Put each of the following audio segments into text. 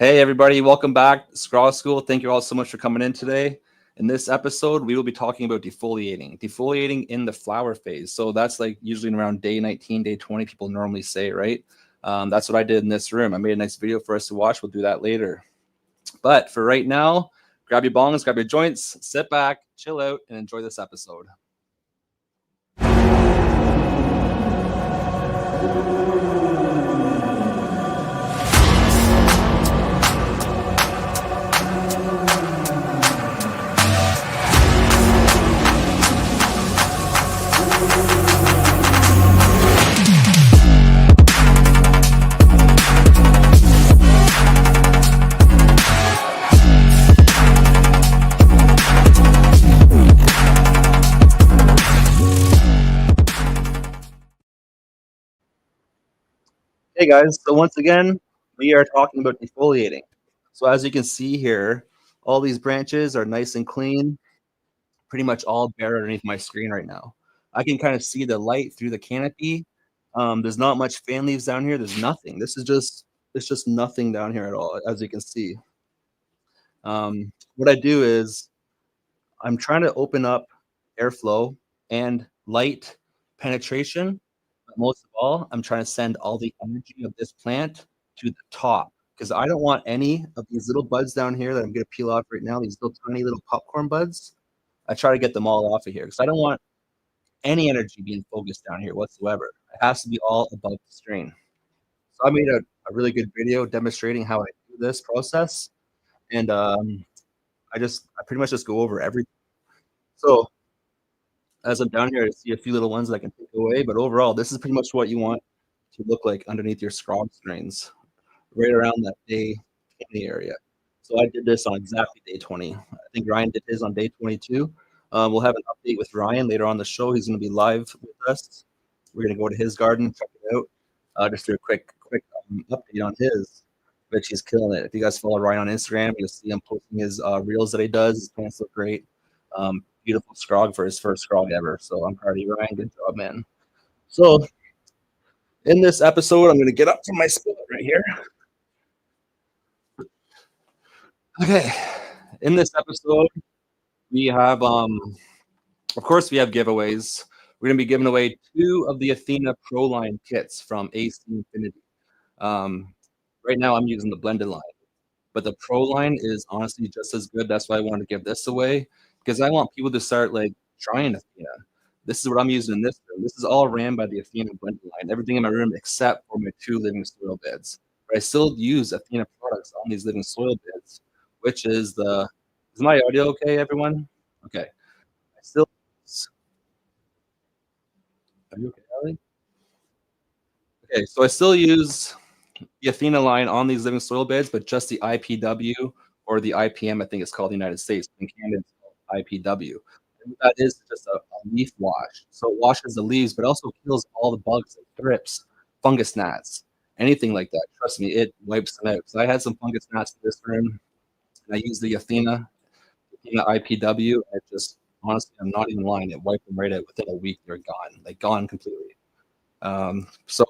Hey everybody, welcome back to Scrog School. Thank you all so much for coming in today. In this episode, we will be talking about defoliating in the flower phase. So that's like usually around day 19, day 20, people normally say, right? That's what I did in this room. I made a nice video for us to watch. We'll do that later. But for right now, grab your bongs, grab your joints, sit back, chill out, and enjoy this episode. Hey guys, so once again, we are talking about defoliating. So as you can see here, all these branches are nice and clean, pretty much all bare underneath my screen right now. I can kind of see the light through the canopy. There's not much fan leaves down here. There's nothing. It's just nothing down here at all, as you can see. What I do is I'm trying to open up airflow and light penetration. But most of all, I'm trying to send all the energy of this plant to the top because I don't want any of these little buds down here that I'm going to peel off right now, these little tiny little popcorn buds. I try to get them all off of here because I don't want any energy being focused down here whatsoever. It has to be all above the strain. So I made a really good video demonstrating how I do this process. And I pretty much just go over everything. So as I'm down here, I see a few little ones that I can take away, but overall, this is pretty much what you want to look like underneath your Scrog strains, right around that day 20 area. So I did this on exactly day 20. I think Ryan did his on day 22. We'll have an update with Ryan later on the show. He's going to be live with us. We're going to go to his garden, check it out. Just do a quick update on his, which he's killing it. If you guys follow Ryan on Instagram, you'll see him posting his reels that he does. His plants look great. Beautiful Scrog for his first Scrog ever. So I'm proud of you, Ryan. Good job, man. So in this episode, I'm going to get up from my spot right here. Okay. In this episode, we have, of course, we have giveaways. We're going to be giving away 2 of the Athena Pro line kits from AC Infinity. Right now, I'm using the blended line, but the Pro line is honestly just as good. That's why I wanted to give this away because I want people to start like trying Athena. This is what I'm using in this room. This is all ran by the Athena blended line. Everything in my room except for my 2 living soil beds. But I still use Athena products on these living soil beds, which is the. Is my audio okay, everyone? Okay. I still. Are you okay, Ellie? Okay, so I still use the Athena line on these living soil beds, but just the IPW or the IPM, I think it's called in the United States. In Canada, it's called IPW. And what that is just a leaf wash. So it washes the leaves, but also kills all the bugs like thrips, fungus gnats, anything like that. Trust me, it wipes them out. So I had some fungus gnats in this room, and I used the Athena IPW. And it just, honestly, I'm not even lying. It wiped them right out within a week. They're gone, like gone completely. So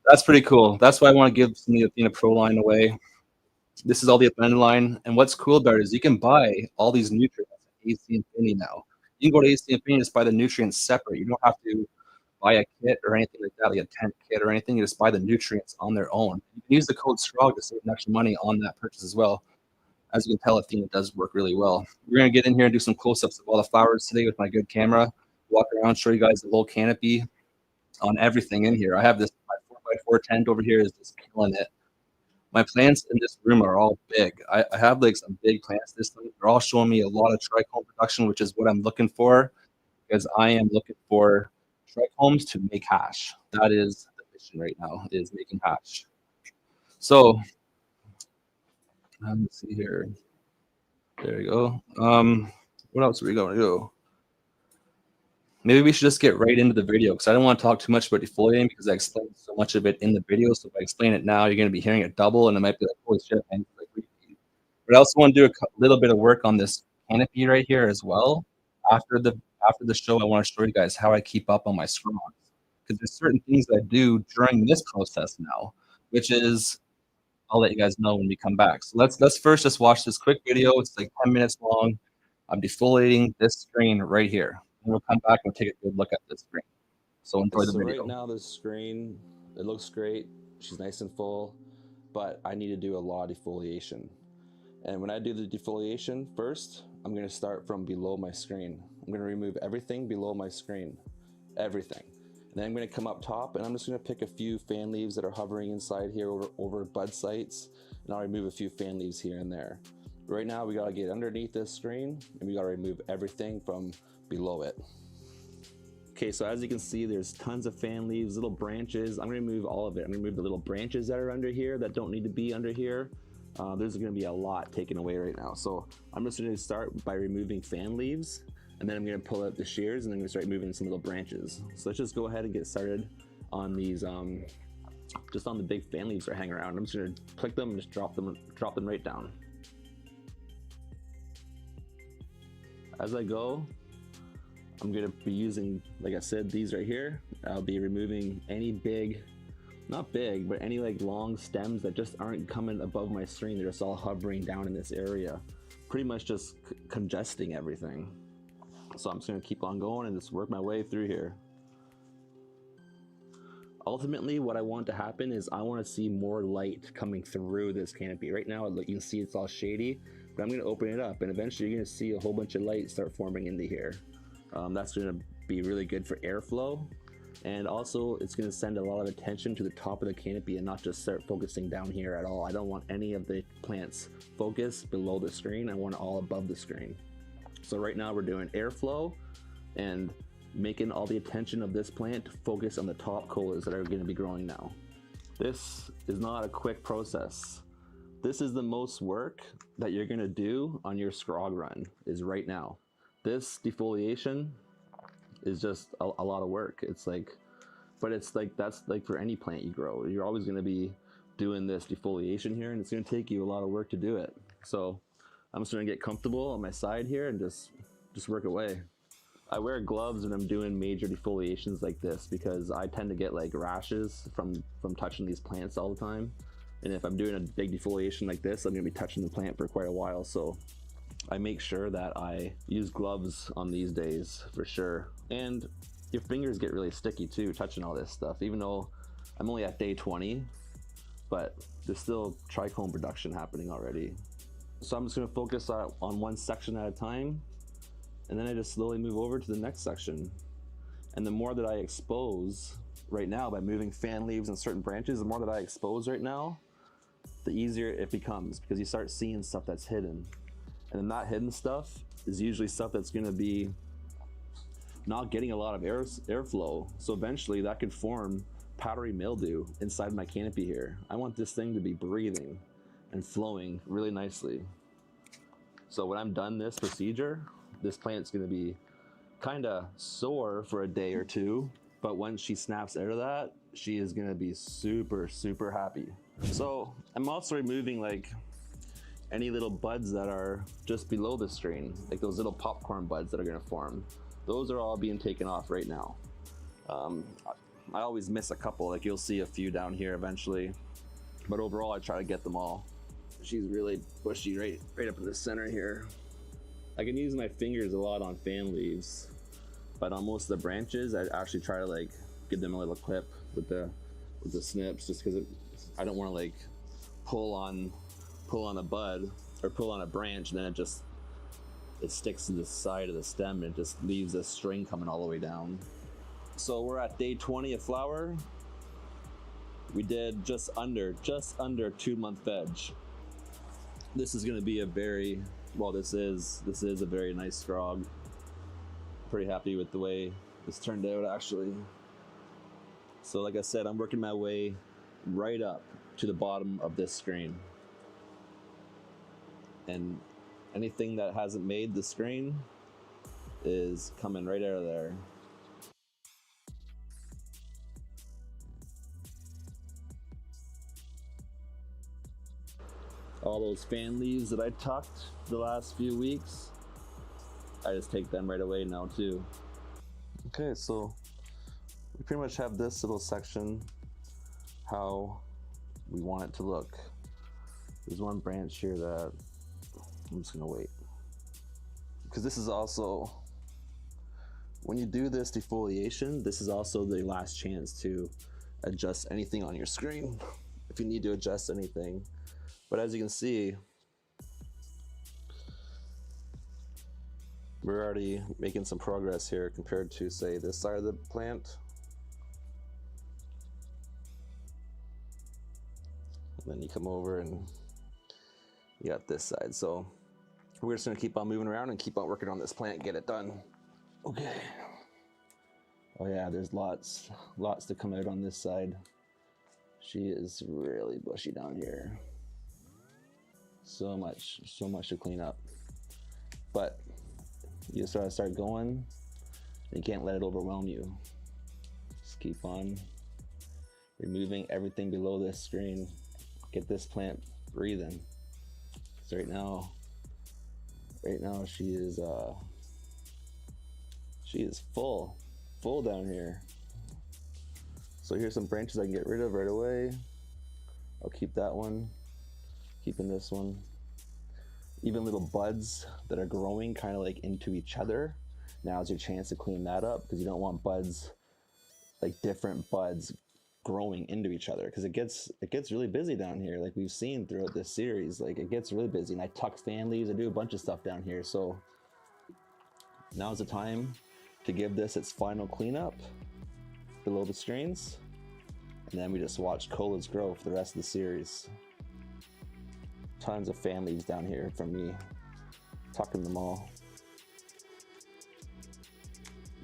that's pretty cool. That's why I want to give some of the Athena Pro line away. This is all the Athena line. And what's cool about it is you can buy all these nutrients at AC Infinity now. You can go to AC Infinity and just buy the nutrients separate. You don't have to buy a kit or anything like that, like a tent kit or anything. You just buy the nutrients on their own. You can use the code SCROG to save extra money on that purchase as well. As you can tell, Athena does work really well. We're going to get in here and do some close-ups of all the flowers today with my good camera. Walk around, show you guys the whole canopy on everything in here. I have this 4x4 tent over here is just killing it. My plants in this room are all big. I have like some big plants this time. They're all showing me a lot of trichome production, which is what I'm looking for because I am looking for trichomes to make hash. That is the mission right now, is making hash. So let's see here. There you go. What else are we going to do? Maybe we should just get right into the video because I don't want to talk too much about defoliating because I explained so much of it in the video. So if I explain it now, you're going to be hearing it double, and it might be like, holy shit, man. But I also want to do a little bit of work on this canopy right here as well. After the show, I want to show you guys how I keep up on my scrogs because there's certain things that I do during this process now, which is I'll let you guys know when we come back. So let's first just watch this quick video. It's like 10 minutes long. I'm defoliating this screen right here. And we'll come back and we'll take a good look at this screen. So enjoy the video. Right now, this screen, it looks great. She's nice and full, but I need to do a lot of defoliation. And when I do the defoliation first, I'm going to start from below my screen. I'm going to remove everything below my screen, everything. And then I'm going to come up top and I'm just going to pick a few fan leaves that are hovering inside here over bud sites, and I'll remove a few fan leaves here and there. Right now we got to get underneath this screen and we got to remove everything from below it. Okay, so as you can see, there's tons of fan leaves, little branches. I'm gonna remove all of it. I'm gonna remove the little branches that are under here that don't need to be under here. There's gonna be a lot taken away right now. So I'm just gonna start by removing fan leaves, and then I'm gonna pull out the shears and then I'm gonna start removing some little branches. So let's just go ahead and get started on these, just on the big fan leaves that hang around. I'm just gonna click them and just drop them right down. As I go, I'm gonna be using, like I said, these right here. I'll be removing any big, not big, but any like long stems that just aren't coming above my screen. They're just all hovering down in this area, pretty much just congesting everything. So I'm just gonna keep on going and just work my way through here. Ultimately, what I want to happen is I want to see more light coming through this canopy. Right now, you can see it's all shady, but I'm gonna open it up and eventually you're gonna see a whole bunch of light start forming into here. That's going to be really good for airflow, and also it's going to send a lot of attention to the top of the canopy and not just start focusing down here at all. I don't want any of the plants focused below the screen. I want it all above the screen. So right now we're doing airflow and making all the attention of this plant to focus on the top colas that are going to be growing now. This is not a quick process. This is the most work that you're going to do on your Scrog run is right now. This defoliation is just a lot of work. It's like, but it's like, that's like for any plant you grow. You're always going to be doing this defoliation here, and it's going to take you a lot of work to do it. So I'm just going to get comfortable on my side here and just work away. I wear gloves when I'm doing major defoliations like this because I tend to get like rashes from touching these plants all the time. And if I'm doing a big defoliation like this, I'm going to be touching the plant for quite a while. So I make sure that I use gloves on these days for sure. And your fingers get really sticky too, touching all this stuff, even though I'm only at day 20, but there's still trichome production happening already. So I'm just gonna focus on one section at a time, and then I just slowly move over to the next section. And the more that I expose right now by moving fan leaves and certain branches, the more that I expose right now, the easier it becomes because you start seeing stuff that's hidden. And then that hidden stuff is usually stuff that's going to be not getting a lot of airflow. So eventually that could form powdery mildew inside my canopy here. I want this thing to be breathing and flowing really nicely. So when I'm done this procedure, this plant's going to be kind of sore for a day or two, but once she snaps out of that, she is going to be super, super happy. So I'm also removing like any little buds that are just below the screen, like those little popcorn buds that are going to form. Those are all being taken off right now. I always miss a couple, like you'll see a few down here eventually, but overall I try to get them all. She's really bushy right up in the center here. I can use my fingers a lot on fan leaves, but on most of the branches I actually try to like give them a little clip with the snips, just because I don't want to like pull on a bud or pull on a branch and then it sticks to the side of the stem and it just leaves a string coming all the way down. So we're at day 20 of flower. We did just under 2 month veg. This is going to be a very, well, this is a very nice Scrog. Pretty happy with the way this turned out actually. So like I said, I'm working my way right up to the bottom of this screen. And anything that hasn't made the screen is coming right out of there. All those fan leaves that I tucked the last few weeks, I just take them right away now too. Okay, so we pretty much have this little section how we want it to look. There's one branch here that I'm just gonna wait. Because this is also, when you do this defoliation, this is also the last chance to adjust anything on your screen, if you need to adjust anything. But as you can see, we're already making some progress here compared to, say, this side of the plant. And then you come over and you got this side. So we're just gonna keep on moving around and keep on working on this plant, get it done. Okay. Oh yeah, there's lots to come out on this side. She is really bushy down here. So much to clean up. But you just gotta start going. You can't let it overwhelm you. Just keep on removing everything below this screen. Get this plant breathing. So right now she is full down here. So here's some branches I can get rid of right away. I'll keep that one, keeping this one. Even little buds that are growing kind of like into each other. Now's your chance to clean that up, because you don't want buds, like different buds growing into each other, because it gets really busy down here, like we've seen throughout this series. Like it gets really busy, and I tuck fan leaves, I do a bunch of stuff down here. So now's the time to give this its final cleanup below the screens, and then we just watch colas grow for the rest of the series. Tons of fan leaves down here from me tucking them all,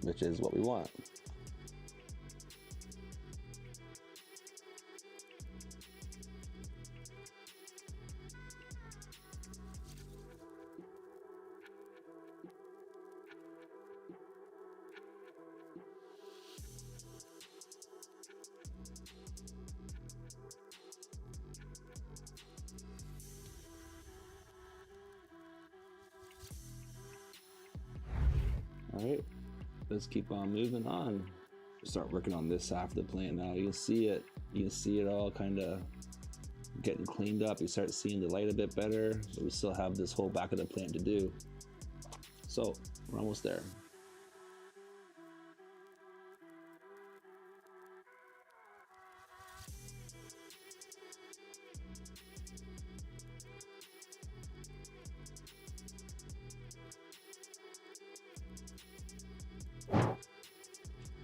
which is what we want. All right, let's keep on moving on. Start working on this half of the plant now. You can see it all kind of getting cleaned up. You start seeing the light a bit better, but we still have this whole back of the plant to do. So we're almost there.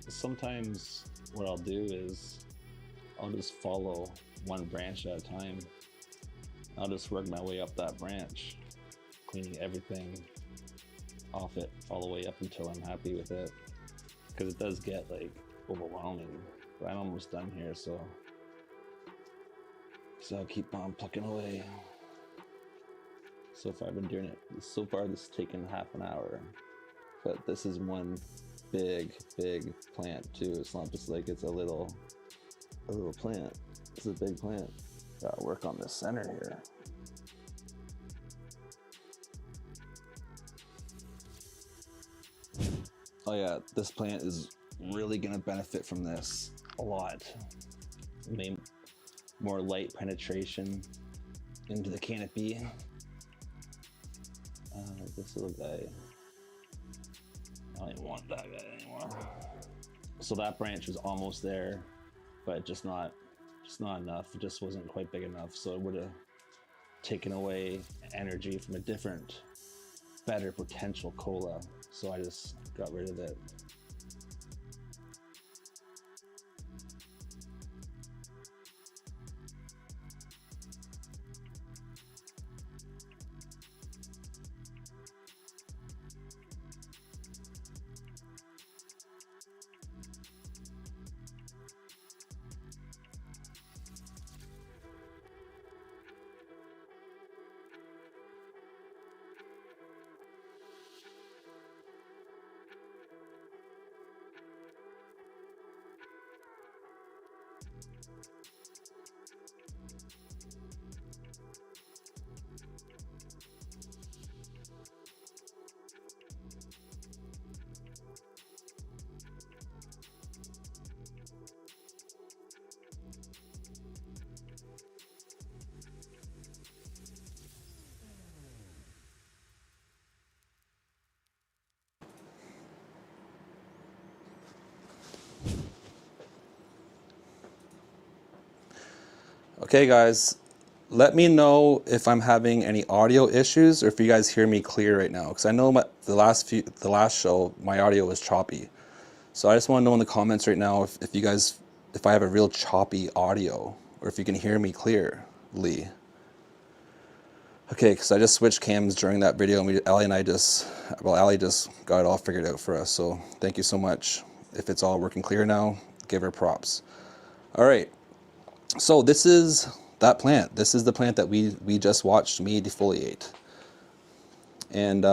Sometimes what I'll do is I'll just follow one branch at a time. I'll just work my way up that branch, cleaning everything off it all the way up until I'm happy with it, because it does get like overwhelming. But I'm almost done here, so I'll keep on plucking away. So far I've been doing it. So far this has taken half an hour, but this is one big plant too. It's not just like it's a little plant. It's a big plant. Gotta work on the center here. Oh yeah, this plant is really gonna benefit from this a lot. More light penetration into the canopy. This little guy, I don't even want that guy anymore. So that branch was almost there, but just not enough. It just wasn't quite big enough, so it would have taken away energy from a different, better potential cola. So I just got rid of it. Okay, guys, let me know if I'm having any audio issues or if you guys hear me clear right now, because I know the last show my audio was choppy. So I just want to know in the comments right now if I have a real choppy audio or if you can hear me clearly. Okay, because I just switched cams during that video, and Ali just got it all figured out for us. So thank you so much. If it's all working clear now, give her props. All right. So this is that plant. This is the plant that we just watched me defoliate, and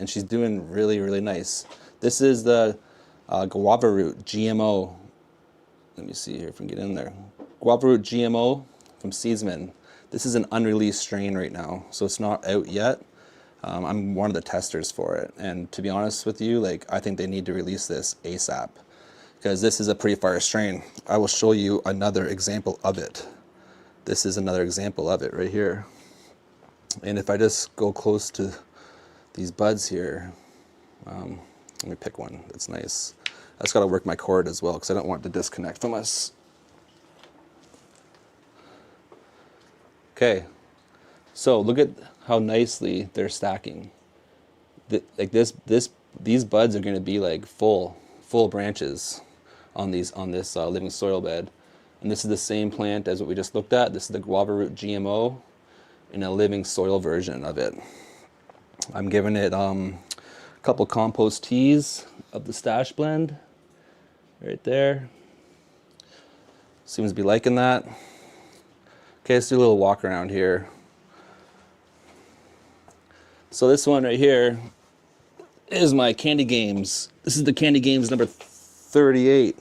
she's doing really, really nice. This is the guava root GMO. Let me see here if we can get in there. Guava root GMO from Seedsman. This is an unreleased strain right now, so it's not out yet. I'm one of the testers for it, and to be honest with you, like, I think they need to release this ASAP, because this is a pretty fire strain. I will show you another example of it. This is another example of it right here. And if I just go close to these buds here, let me pick one that's nice. I just got to work my cord as well because I don't want it to disconnect from us. Okay, so look at how nicely they're stacking. Like these buds are going to be like full branches on this living soil bed. And this is the same plant as what we just looked at. This is the guava root GMO in a living soil version of it. I'm giving it a couple compost teas of the stash blend right there. Seems to be liking that. Okay, let's do a little walk around here. So this one right here is my Candy Games. This is the Candy Games number 38.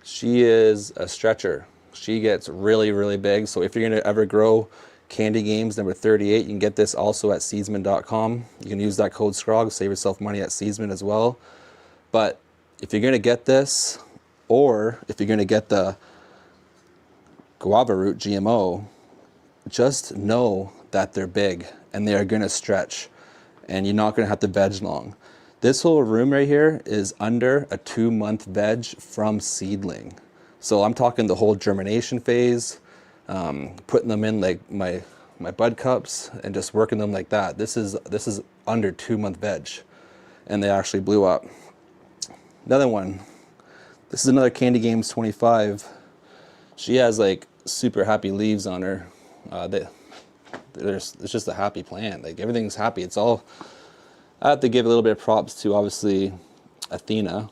She is a stretcher. She gets really, really big. So if you're gonna ever grow Candy Games number 38, you can get this also at seedsman.com. You can use that code Scrog, save yourself money at Seedsman as well. But if you're gonna get this, or if you're gonna get the guava root GMO, just know that they're big and they are gonna stretch and you're not gonna have to veg long. This whole room right here is under a 2-month veg from seedling. So I'm talking the whole germination phase, putting them in like my bud cups and just working them like that. This is under 2-month veg, and they actually blew up. Another one. This is another Candy Games 25. She has like super happy leaves on her. It's just a happy plant. Like everything's happy. It's all. I have to give a little bit of props to obviously Athena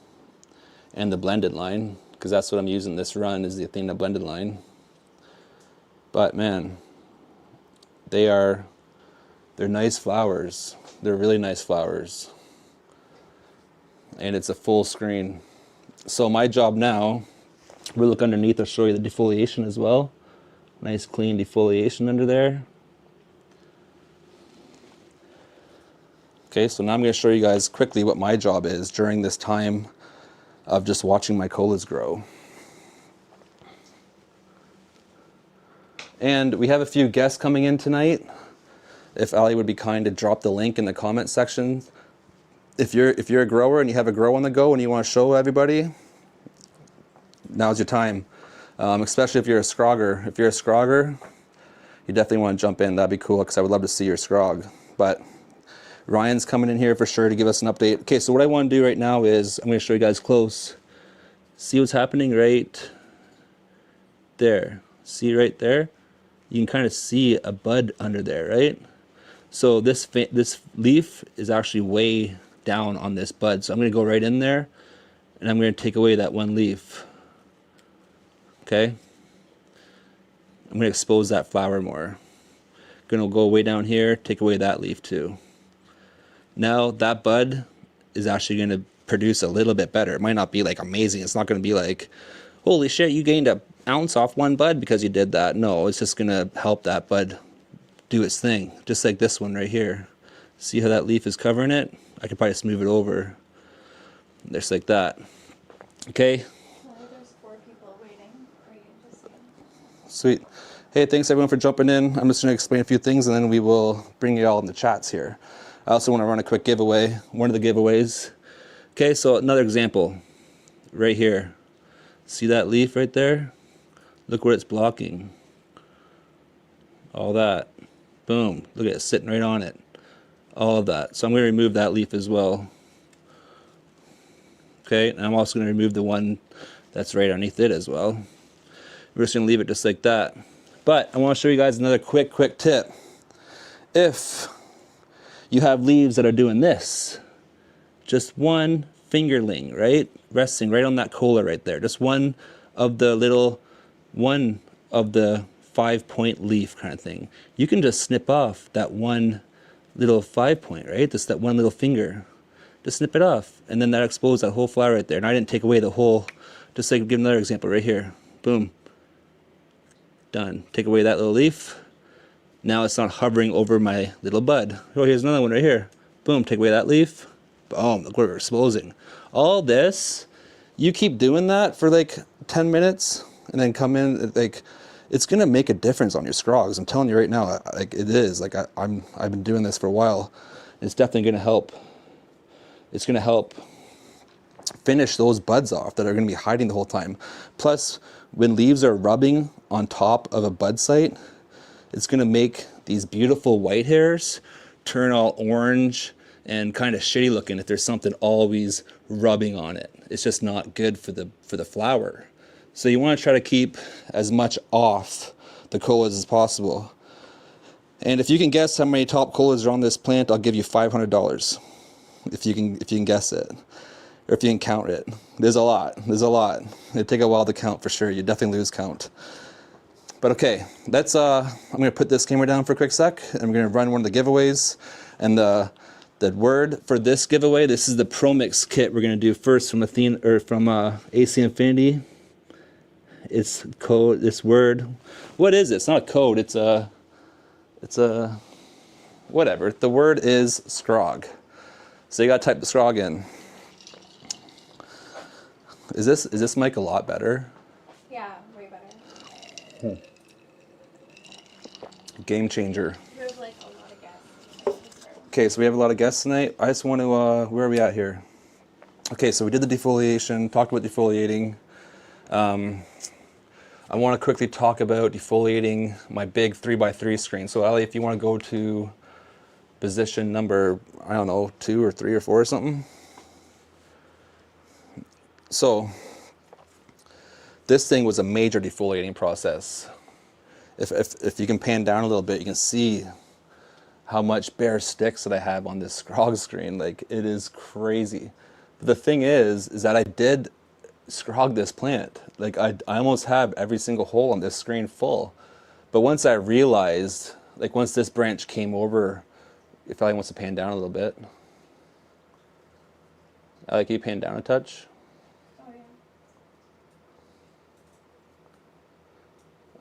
and the blended line, because that's what I'm using this run is the Athena blended line. But man, they're nice flowers. They're really nice flowers. And it's a full screen. So my job now, we'll look underneath, I'll show you the defoliation as well. Nice clean defoliation under there. Okay, so now I'm going to show you guys quickly what my job is during this time of just watching my colas grow. And we have a few guests coming in tonight. If Ali would be kind to drop the link in the comment section. If you're a grower and you have a grow on the go and you want to show everybody, now's your time. Especially if you're a scrogger. If you're a scrogger, you definitely want to jump in. That'd be cool because I would love to see your scrog. But Ryan's coming in here for sure to give us an update. Okay, so what I want to do right now is I'm going to show you guys close. See what's happening right there. See right there? You can kind of see a bud under there, right? So this leaf is actually way down on this bud. So I'm going to go right in there and I'm going to take away that one leaf. Okay? I'm going to expose that flower more. Going to go way down here, take away that leaf too. Now that bud is actually going to produce a little bit better. It might not be like amazing. It's not going to be like, holy shit, you gained an ounce off one bud because you did that. No, it's just going to help that bud do its thing. Just like this one right here. See how that leaf is covering it? I could probably just move it over. Just like that. Okay? There's 4 people waiting for you to see. Sweet. Hey, thanks everyone for jumping in. I'm just going to explain a few things and then we will bring you all in the chats here. I also want to run a quick giveaway, one of the giveaways. Okay, so another example right here. See that leaf right there? Look what it's blocking. All that. Boom. Look at it sitting right on it. All of that. So I'm going to remove that leaf as well. Okay, and I'm also going to remove the one that's right underneath it as well. We're just going to leave it just like that. But I want to show you guys another quick tip. If you have leaves that are doing this, just one fingerling, right? Resting right on that cola right there. Just one of the 5-point leaf kind of thing. You can just snip off that one little 5-point, right? Just that one little finger. Just snip it off. And then that exposed that whole flower right there. And I didn't take away the whole, just like give another example right here. Boom. Done. Take away that little leaf. Now it's not hovering over my little bud. Oh, here's another one right here. Boom. Take away that leaf. Boom. Look what we're exposing. All this, you keep doing that for like 10 minutes and then come in, like, it's gonna make a difference on your scrogs. I'm telling you right now, like it is. Like I've been doing this for a while. It's definitely gonna help. It's gonna help finish those buds off that are gonna be hiding the whole time. Plus, when leaves are rubbing on top of a bud site, it's gonna make these beautiful white hairs turn all orange and kind of shitty looking if there's something always rubbing on it. It's just not good for the flower. So you want to try to keep as much off the colas as possible. And if you can guess how many top colas are on this plant, I'll give you $500 if you can guess it, or if you can count it. There's a lot. There's a lot. It'd take a while to count for sure. You definitely lose count. But okay, that's I'm gonna put this camera down for a quick sec, and I'm gonna run one of the giveaways. And the word for this giveaway, this is the Pro Mix kit we're gonna do first from AC Infinity. It's code, this word. What is it? It's not a code, it's a whatever. The word is Scrog. So you gotta type the Scrog in. Is this mic a lot better? Yeah, way better. Game changer. We have like a lot of guests. Okay, so we have a lot of guests tonight. I just want to, where are we at here? Okay, so we did the defoliation, talked about defoliating. I want to quickly talk about defoliating my big 3x3 screen. So Ali, if you want to go to position number, I don't know, 2 or 3 or 4 or something. So this thing was a major defoliating process. If you can pan down a little bit, you can see how much bare sticks that I have on this Scrog screen. Like, it is crazy. But the thing is that I did Scrog this plant. Like, I almost have every single hole on this screen full. But once I realized, like, once this branch came over, if Ali wants to pan down a little bit. I like you pan down a touch. Oh, yeah.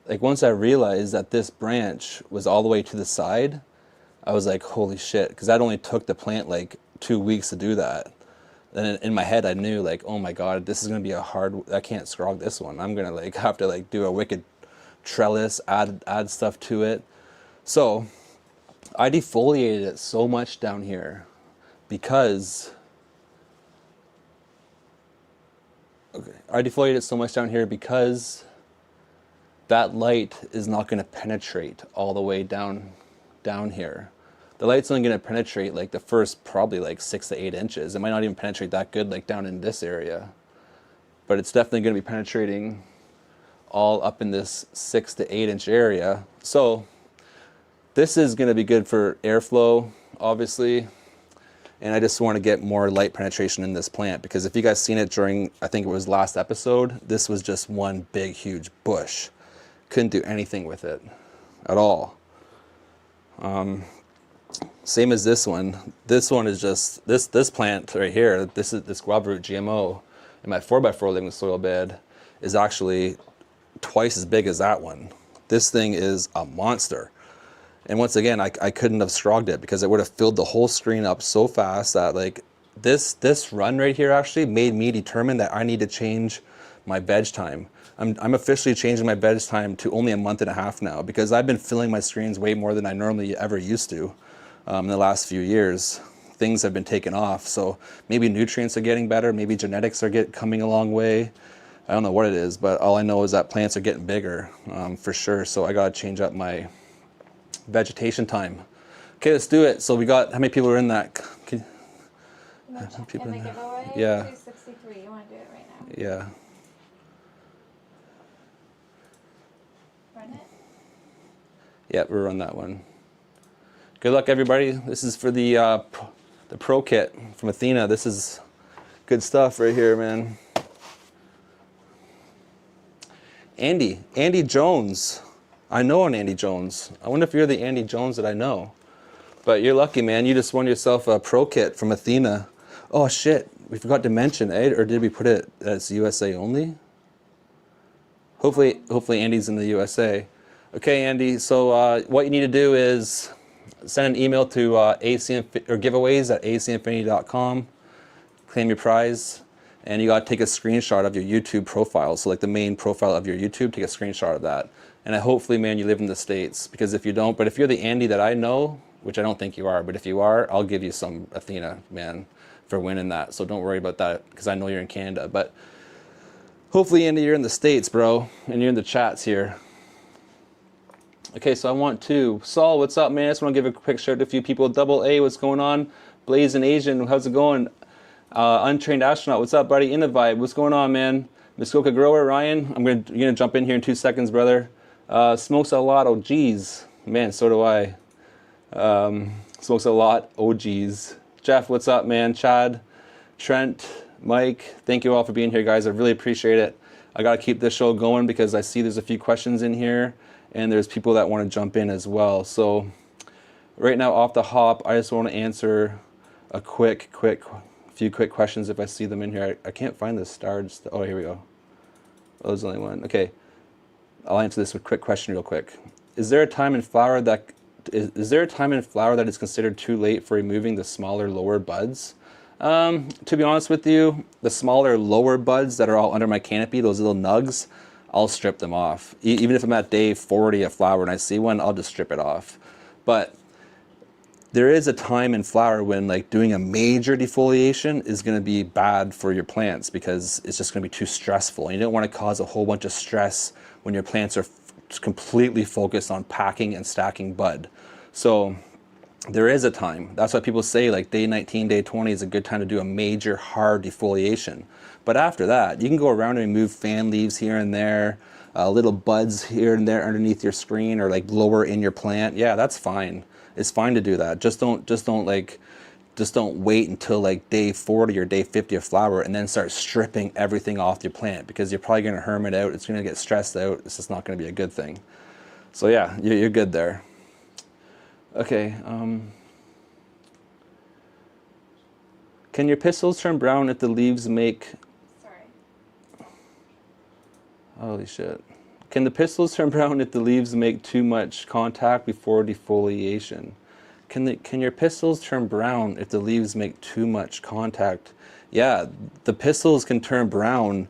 Like, once I realized that this branch was all the way to the side, I was like, holy shit, because that only took the plant like 2 weeks to do that. Then in my head, I knew, like, oh my god, this is gonna be a hard. I can't Scrog this one. I'm gonna like have to like do a wicked trellis, add stuff to it. So I defoliated it so much down here because that light is not going to penetrate all the way down here. The light's only going to penetrate like the first probably like 6 to 8 inches. It might not even penetrate that good like down in this area, but it's definitely going to be penetrating all up in this 6 to 8 inch area. So this is going to be good for airflow, obviously. And I just want to get more light penetration in this plant, because if you guys seen it during, I think it was last episode, this was just one big, huge bush. Couldn't do anything with it at all. Same as this one. This one is just, this plant right here, this is this guava root GMO in my 4x4 living soil bed is actually twice as big as that one. This thing is a monster. And once again, I couldn't have Scrogged it because it would have filled the whole screen up so fast that like this run right here actually made me determine that I need to change my veg time. I'm officially changing my veg time to only a month and a half now, because I've been filling my screens way more than I normally ever used to in the last few years. Things have been taken off, so maybe nutrients are getting better, maybe genetics are coming a long way. I don't know what it is, but all I know is that plants are getting bigger, for sure. So I gotta change up my vegetation time. Okay, let's do it. So we got, how many people are in that? Can, You want to check people in the in there. giveaway? Yeah. 263. You want to do it right now? Yeah. Run it. Yeah, we'll run that one. Good luck, everybody. This is for the Pro Kit from Athena. This is good stuff right here, man. Andy Jones. I know an Andy Jones. I wonder if you're the Andy Jones that I know. But you're lucky, man. You just won yourself a Pro Kit from Athena. Oh, shit. We forgot to mention, eh? Or did we put it as USA only? Hopefully Andy's in the USA. Okay, Andy. So what you need to do is send an email to or giveaways at acinfinity.com. Claim your prize. And you got to take a screenshot of your YouTube profile. So like the main profile of your YouTube, take a screenshot of that. And hopefully, man, you live in the States. Because if you don't, but if you're the Andy that I know, which I don't think you are, but if you are, I'll give you some Athena, man, for winning that. So don't worry about that, because I know you're in Canada. But hopefully, Andy, you're in the States, bro, and you're in the chats here. Okay, so I want to. Saul, what's up, man? I just want to give a quick shout out to a few people. Double A, what's going on? Blaze and Asian, how's it going? Untrained Astronaut, what's up, buddy? In the Vibe, what's going on, man? Muskoka Grower, Ryan, you're gonna jump in here in 2 seconds, brother. Smokes a lot, oh geez. Man, so do I. Smokes a lot, oh geez. Jeff, what's up, man? Chad, Trent, Mike, thank you all for being here, guys. I really appreciate it. I gotta keep this show going because I see there's a few questions in here and there's people that want to jump in as well. So right now, off the hop, I just want to answer a few quick questions if I see them in here. I can't find the stars. Oh, here we go. Oh, there's only one. Okay, I'll answer this with a quick question real quick. Is there a time in flower that is considered too late for removing the smaller lower buds? To be honest with you, the smaller lower buds that are all under my canopy, those little nugs, I'll strip them off. Even if I'm at day 40 of flower and I see one, I'll just strip it off. But there is a time in flower when like doing a major defoliation is going to be bad for your plants because it's just going to be too stressful. And you don't want to cause a whole bunch of stress when your plants are completely focused on packing and stacking bud. So there is a time. That's why people say like day 19, day 20 is a good time to do a major hard defoliation. But after that, you can go around and remove fan leaves here and there, little buds here and there underneath your screen or like lower in your plant. Yeah, that's fine. It's fine to do that. Just don't wait until like day 40 or day 50 of flower and then start stripping everything off your plant because you're probably going to hermit out. It's going to get stressed out. It's just not going to be a good thing. So yeah, you're good there. Okay. Can your pistils turn brown if the leaves make... Sorry. Holy shit. Can the pistils turn brown if the leaves make too much contact before defoliation? Can your pistils turn brown if the leaves make too much contact? Yeah, the pistils can turn brown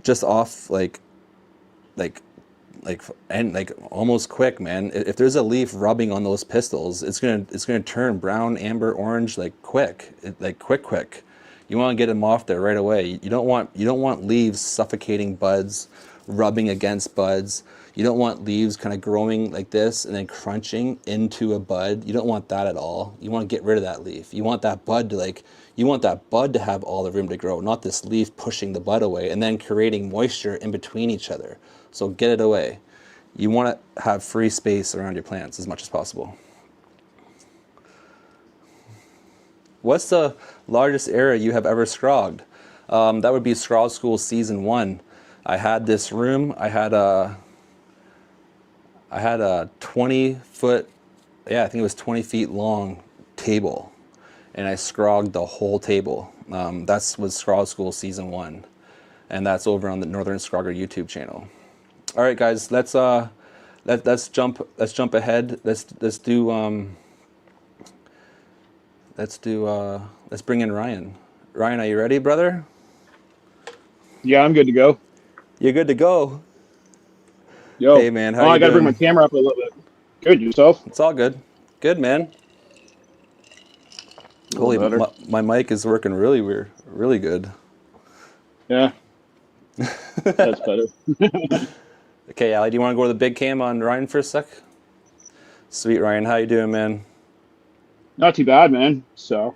just off like almost quick, man. If there's a leaf rubbing on those pistils, it's gonna turn brown, amber, orange quick. Quick. You want to get them off there right away. You don't want leaves suffocating buds, rubbing against buds. You don't want leaves kind of growing like this and then crunching into a bud. You don't want that at all. You want to get rid of that leaf. You want that bud to have all the room to grow, not this leaf pushing the bud away and then creating moisture in between each other. So get it away. You want to have free space around your plants as much as possible. What's the largest area you have ever scrogged? That would be Scrog School Season 1. I had this room. I had a 20-foot, I think it was 20 feet long table, and I scrogged the whole table. That's was Scrog School Season 1, and that's over on the Northern Scrogger YouTube channel. All right, guys, let's jump ahead. Let's bring in Ryan. Ryan, are you ready, brother? Yeah, I'm good to go. You're good to go. Yo, hey man, how you I gotta doing? bring my camera up a little bit. Good, yourself? It's all good. Good, man. Holy, my mic is working really weird, really good. Yeah. That's better. Okay, Ali, do you want to go to the big cam on Ryan for a sec? Sweet, Ryan. How you doing, man? Not too bad, man. So,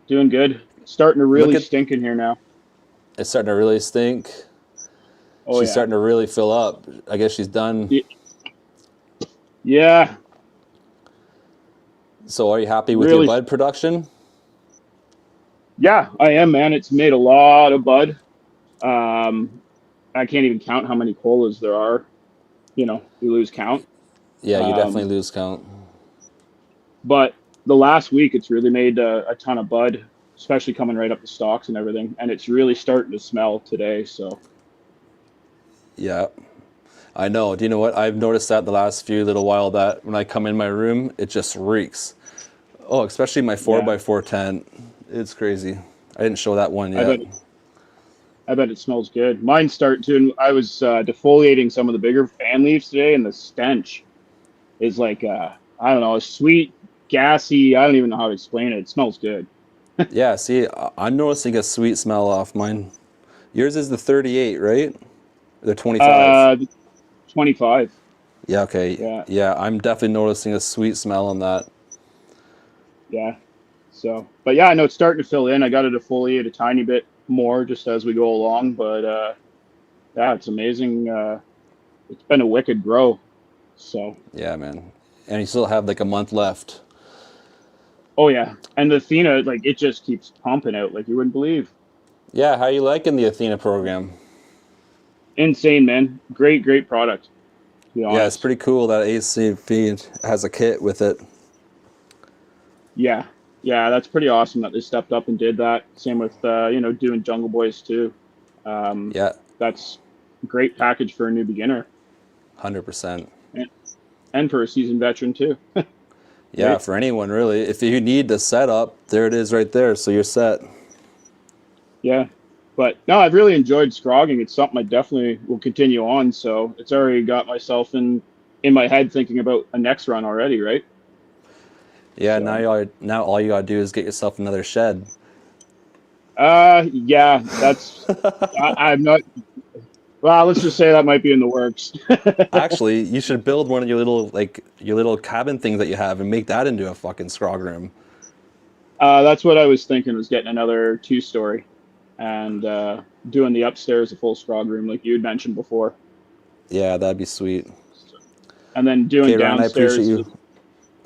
doing good. Starting to really Look at- stink in here now. It's starting to really stink. Oh, She's yeah. starting to really fill up. I guess she's done. Yeah. So are you happy with Really? your bud production? Yeah, I am, man. It's made a lot of bud. I can't even count how many colas there are. You lose count. Yeah, you Um, definitely lose count. But the last week, it's really made a ton of bud, especially coming right up the stalks and everything. And it's really starting to smell today. So, Yeah, I know. Do you know what? I've noticed that the last few little while that when I come in my room, it just reeks. Oh, especially my 4x4 tent. It's crazy. I didn't show that one yet. I bet it smells good. Mine's starting to. And I was defoliating some of the bigger fan leaves today, and the stench is like, I don't know, a sweet, gassy. I don't even know how to explain it. It smells good. Yeah, see, I'm noticing a sweet smell off mine. Yours is the 38, right? The 25. 25. Yeah, okay. Yeah, I'm definitely noticing a sweet smell on that. Yeah. So, but yeah, I know it's starting to fill in. I got to defoliate a tiny bit more just as we go along, but yeah, it's amazing. It's been a wicked grow. So. Yeah, man. And you still have like a month left. Oh yeah, and the Athena, like it just keeps pumping out like you wouldn't believe. Yeah, how you liking the Athena program? Insane, man. Great product. To be honest. Yeah, it's pretty cool that ACV has a kit with it. Yeah, that's pretty awesome that they stepped up and did that. Same with doing Jungle Boys too. Yeah, That's a great package for a new beginner 100%. and for a seasoned veteran too. Yeah, Right? for anyone really. If you need the setup, there it is right there. So you're set. Yeah, but no, I've really enjoyed scrogging. It's something I definitely will continue on. So it's already got myself in my head thinking about a next run already, right? Yeah, So. now all you gotta do is get yourself another shed. Yeah, that's I'm not. Well, let's just say that might be in the works. Actually, you should build one of your little cabin things that you have and make that into a fucking scrog room. That's what I was thinking, was getting another 2-story and doing the upstairs a full scrog room like you had mentioned before. Yeah, that'd be sweet. And then doing Okay, Ryan, I downstairs. appreciate you.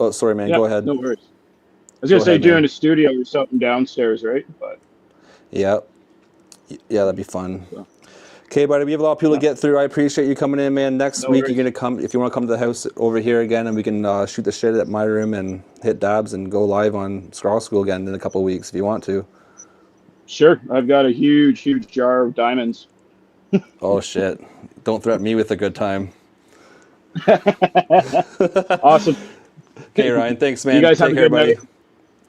Oh, sorry, man. Yeah, Go ahead. no worries. I was gonna Go say ahead, doing man. a studio or something downstairs, right? But Yeah, that'd be fun. so, Okay, buddy, we have a lot of people to get through. I appreciate you coming in, man. Next no week, worries. you're going to come, if you want to come to the house over here again, and we can shoot the shit at my room and hit dabs and go live on Scrog School again in a couple of weeks if you want to. Sure, I've got a huge jar of diamonds. Oh, shit. Don't threaten me with a good time. Awesome. Okay, Ryan, thanks, man. You guys Take have a care, good buddy. night.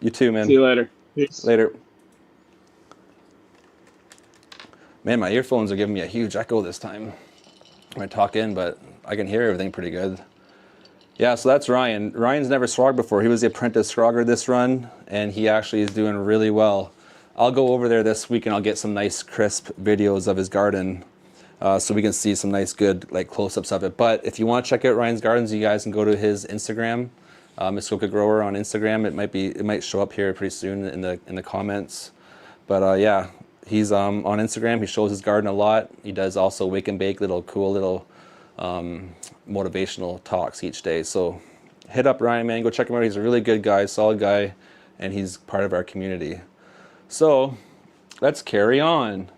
You too, man. See you later. Peace. Later. Man, my earphones are giving me a huge echo this time. I talk in, but I can hear everything pretty good. Yeah, so that's Ryan. Ryan's never scrogged before. He was the apprentice scrogger this run, and he actually is doing really well. I'll go over there this week and I'll get some nice crisp videos of his garden so we can see some nice good like close-ups of it. But if you want to check out Ryan's gardens, you guys can go to his Instagram, Muskoka Grower on Instagram. It might show up here pretty soon in the comments. But yeah, he's on Instagram. He shows his garden a lot. He does also wake and bake cool little motivational talks each day. So hit up Ryan, man. Go check him out. He's a really good guy, solid guy, and he's part of our community. So let's carry on.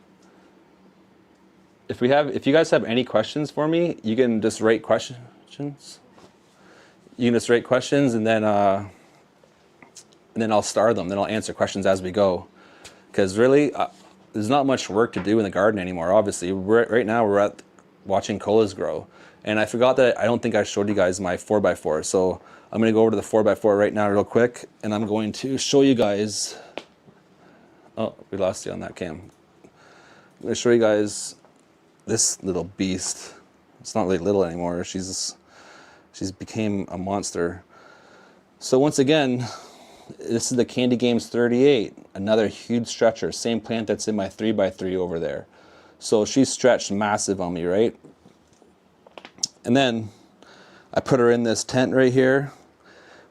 If you guys have any questions for me, you can just write questions. You can just write questions, and then I'll star them. Then I'll answer questions as we go. Because really, there's not much work to do in the garden anymore. Obviously, right now we're at watching colas grow, and I forgot that I don't think I showed you guys my 4x4. So I'm going to go over to the 4x4 right now real quick, and I'm going to show you guys. Oh, we lost you on that cam. I'm going to show you guys this little beast. It's not really little anymore. She's became a monster. So once again, this is the Candy Games 38, another huge stretcher, same plant that's in my 3x3 over there. So she stretched massive on me, right? And then I put her in this tent right here.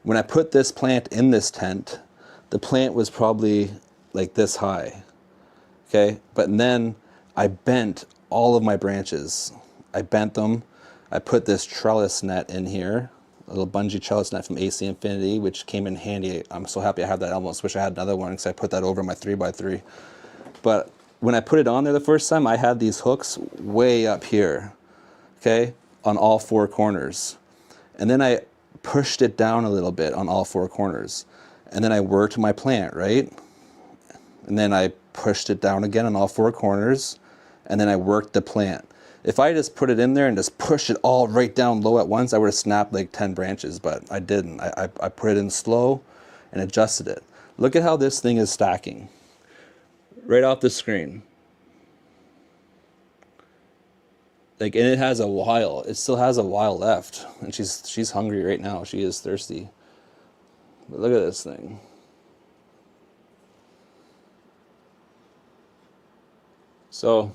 When I put this plant in this tent, the plant was probably like this high, okay? But then I bent all of my branches. I bent them. I put this trellis net in here, a little bungee trellis net from AC Infinity, which came in handy. I'm so happy I have that. I almost wish I had another one because I put that over my 3x3. But when I put it on there the first time, I had these hooks way up here, okay, on all 4 corners. And then I pushed it down a little bit on all 4 corners. And then I worked my plant, right? And then I pushed it down again on all 4 corners. And then I worked the plant. If I just put it in there and just push it all right down low at once, I would have snapped like 10 branches, but I didn't. I put it in slow and adjusted it. Look at how this thing is stacking. Right off the screen. Like, and it has a while. It still has a while left. And she's hungry right now. She is thirsty. But look at this thing. So,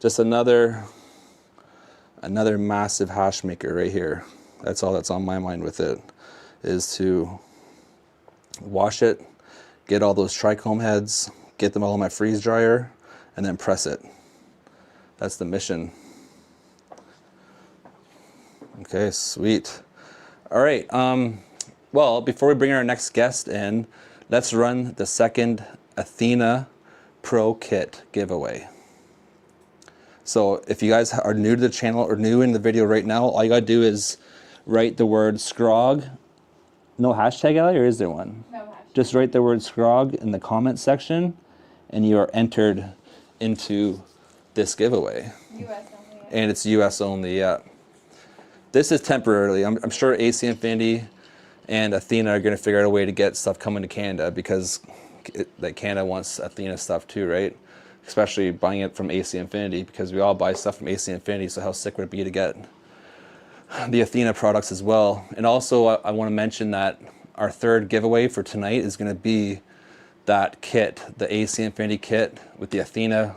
just another massive hash maker right here. That's all that's on my mind with it, is to wash it, get all those trichome heads, get them all in my freeze dryer, and then press it. That's the mission. Okay, sweet. All right, well, before we bring our next guest in, let's run the second Athena Pro Kit giveaway. So if you guys are new to the channel or new in the video right now, all you gotta do is write the word Scrog. No hashtag, Ellie, or is there one? No hashtag. Just write the word Scrog in the comment section, and you are entered into this giveaway. US only. And it's US only, yeah. This is temporarily. I'm sure AC Infinity and Athena are going to figure out a way to get stuff coming to Canada, because like Canada wants Athena stuff too, right? Especially buying it from AC Infinity, because we all buy stuff from AC Infinity, so how sick would it be to get the Athena products as well. And also I want to mention that our third giveaway for tonight is going to be that kit, the AC Infinity kit with the Athena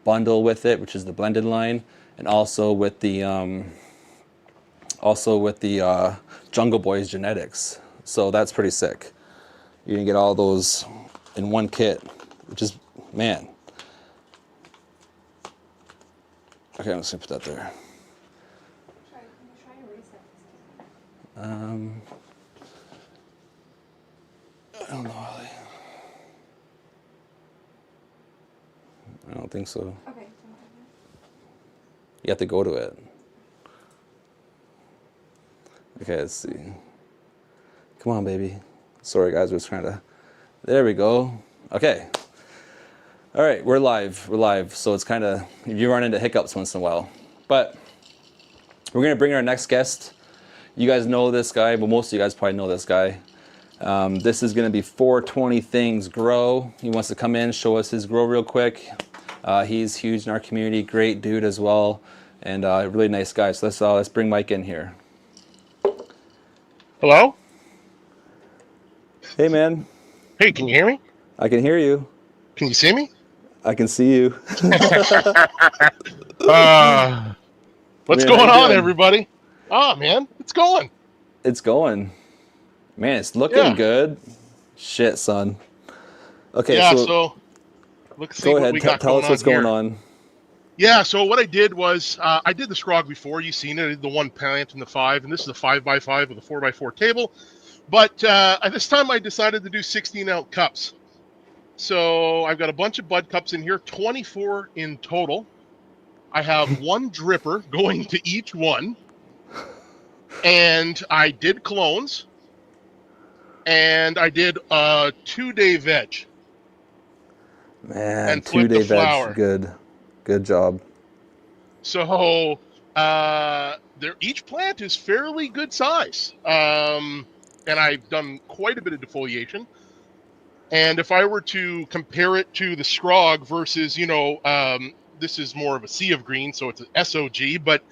bundle with it, which is the blended line, and also with the Jungle Boys genetics. So that's pretty sick. You can get all those in one kit, which is, man. Okay, I'm just gonna put that there. Try and reset this. I don't know, Holly. I don't think so. Okay. You have to go to it. Okay, let's see. Come on, baby. Sorry, guys, we're just trying to... There we go. Okay. All right, we're live. We're live. So it's kind of... You run into hiccups once in a while. But we're going to bring our next guest. You guys know this guy. Well, most of you guys probably know this guy. This is going to be 420 Things Grow. He wants to come in, show us his grow real quick. He's huge in our community. Great dude as well. And a really nice guy. So let's bring Mike in here. Hello? Hey, man. Hey, can you hear me? I can hear you. Can you see me? I can see you. What's Man, going how you on, doing? everybody? Oh, man, it's going. It's going. Man, it's looking good. Shit, son. Okay, Yeah, so so let's see go what ahead. we got Tell us what's here. going on. Yeah, so what I did was I did the Scrog before. You've seen it. I did the 1 plant and the 5, and this is a 5x5 with a 4x4 table. But this time I decided to do 16-ounce cups. So I've got a bunch of bud cups in here, 24 in total. I have one dripper going to each one. And I did clones. And I did a 2-day veg. Man, And flip 2-day the flower. veg. Good job. So each plant is fairly good size. And I've done quite a bit of defoliation. And if I were to compare it to the Scrog versus, this is more of a sea of green, so it's an SOG, but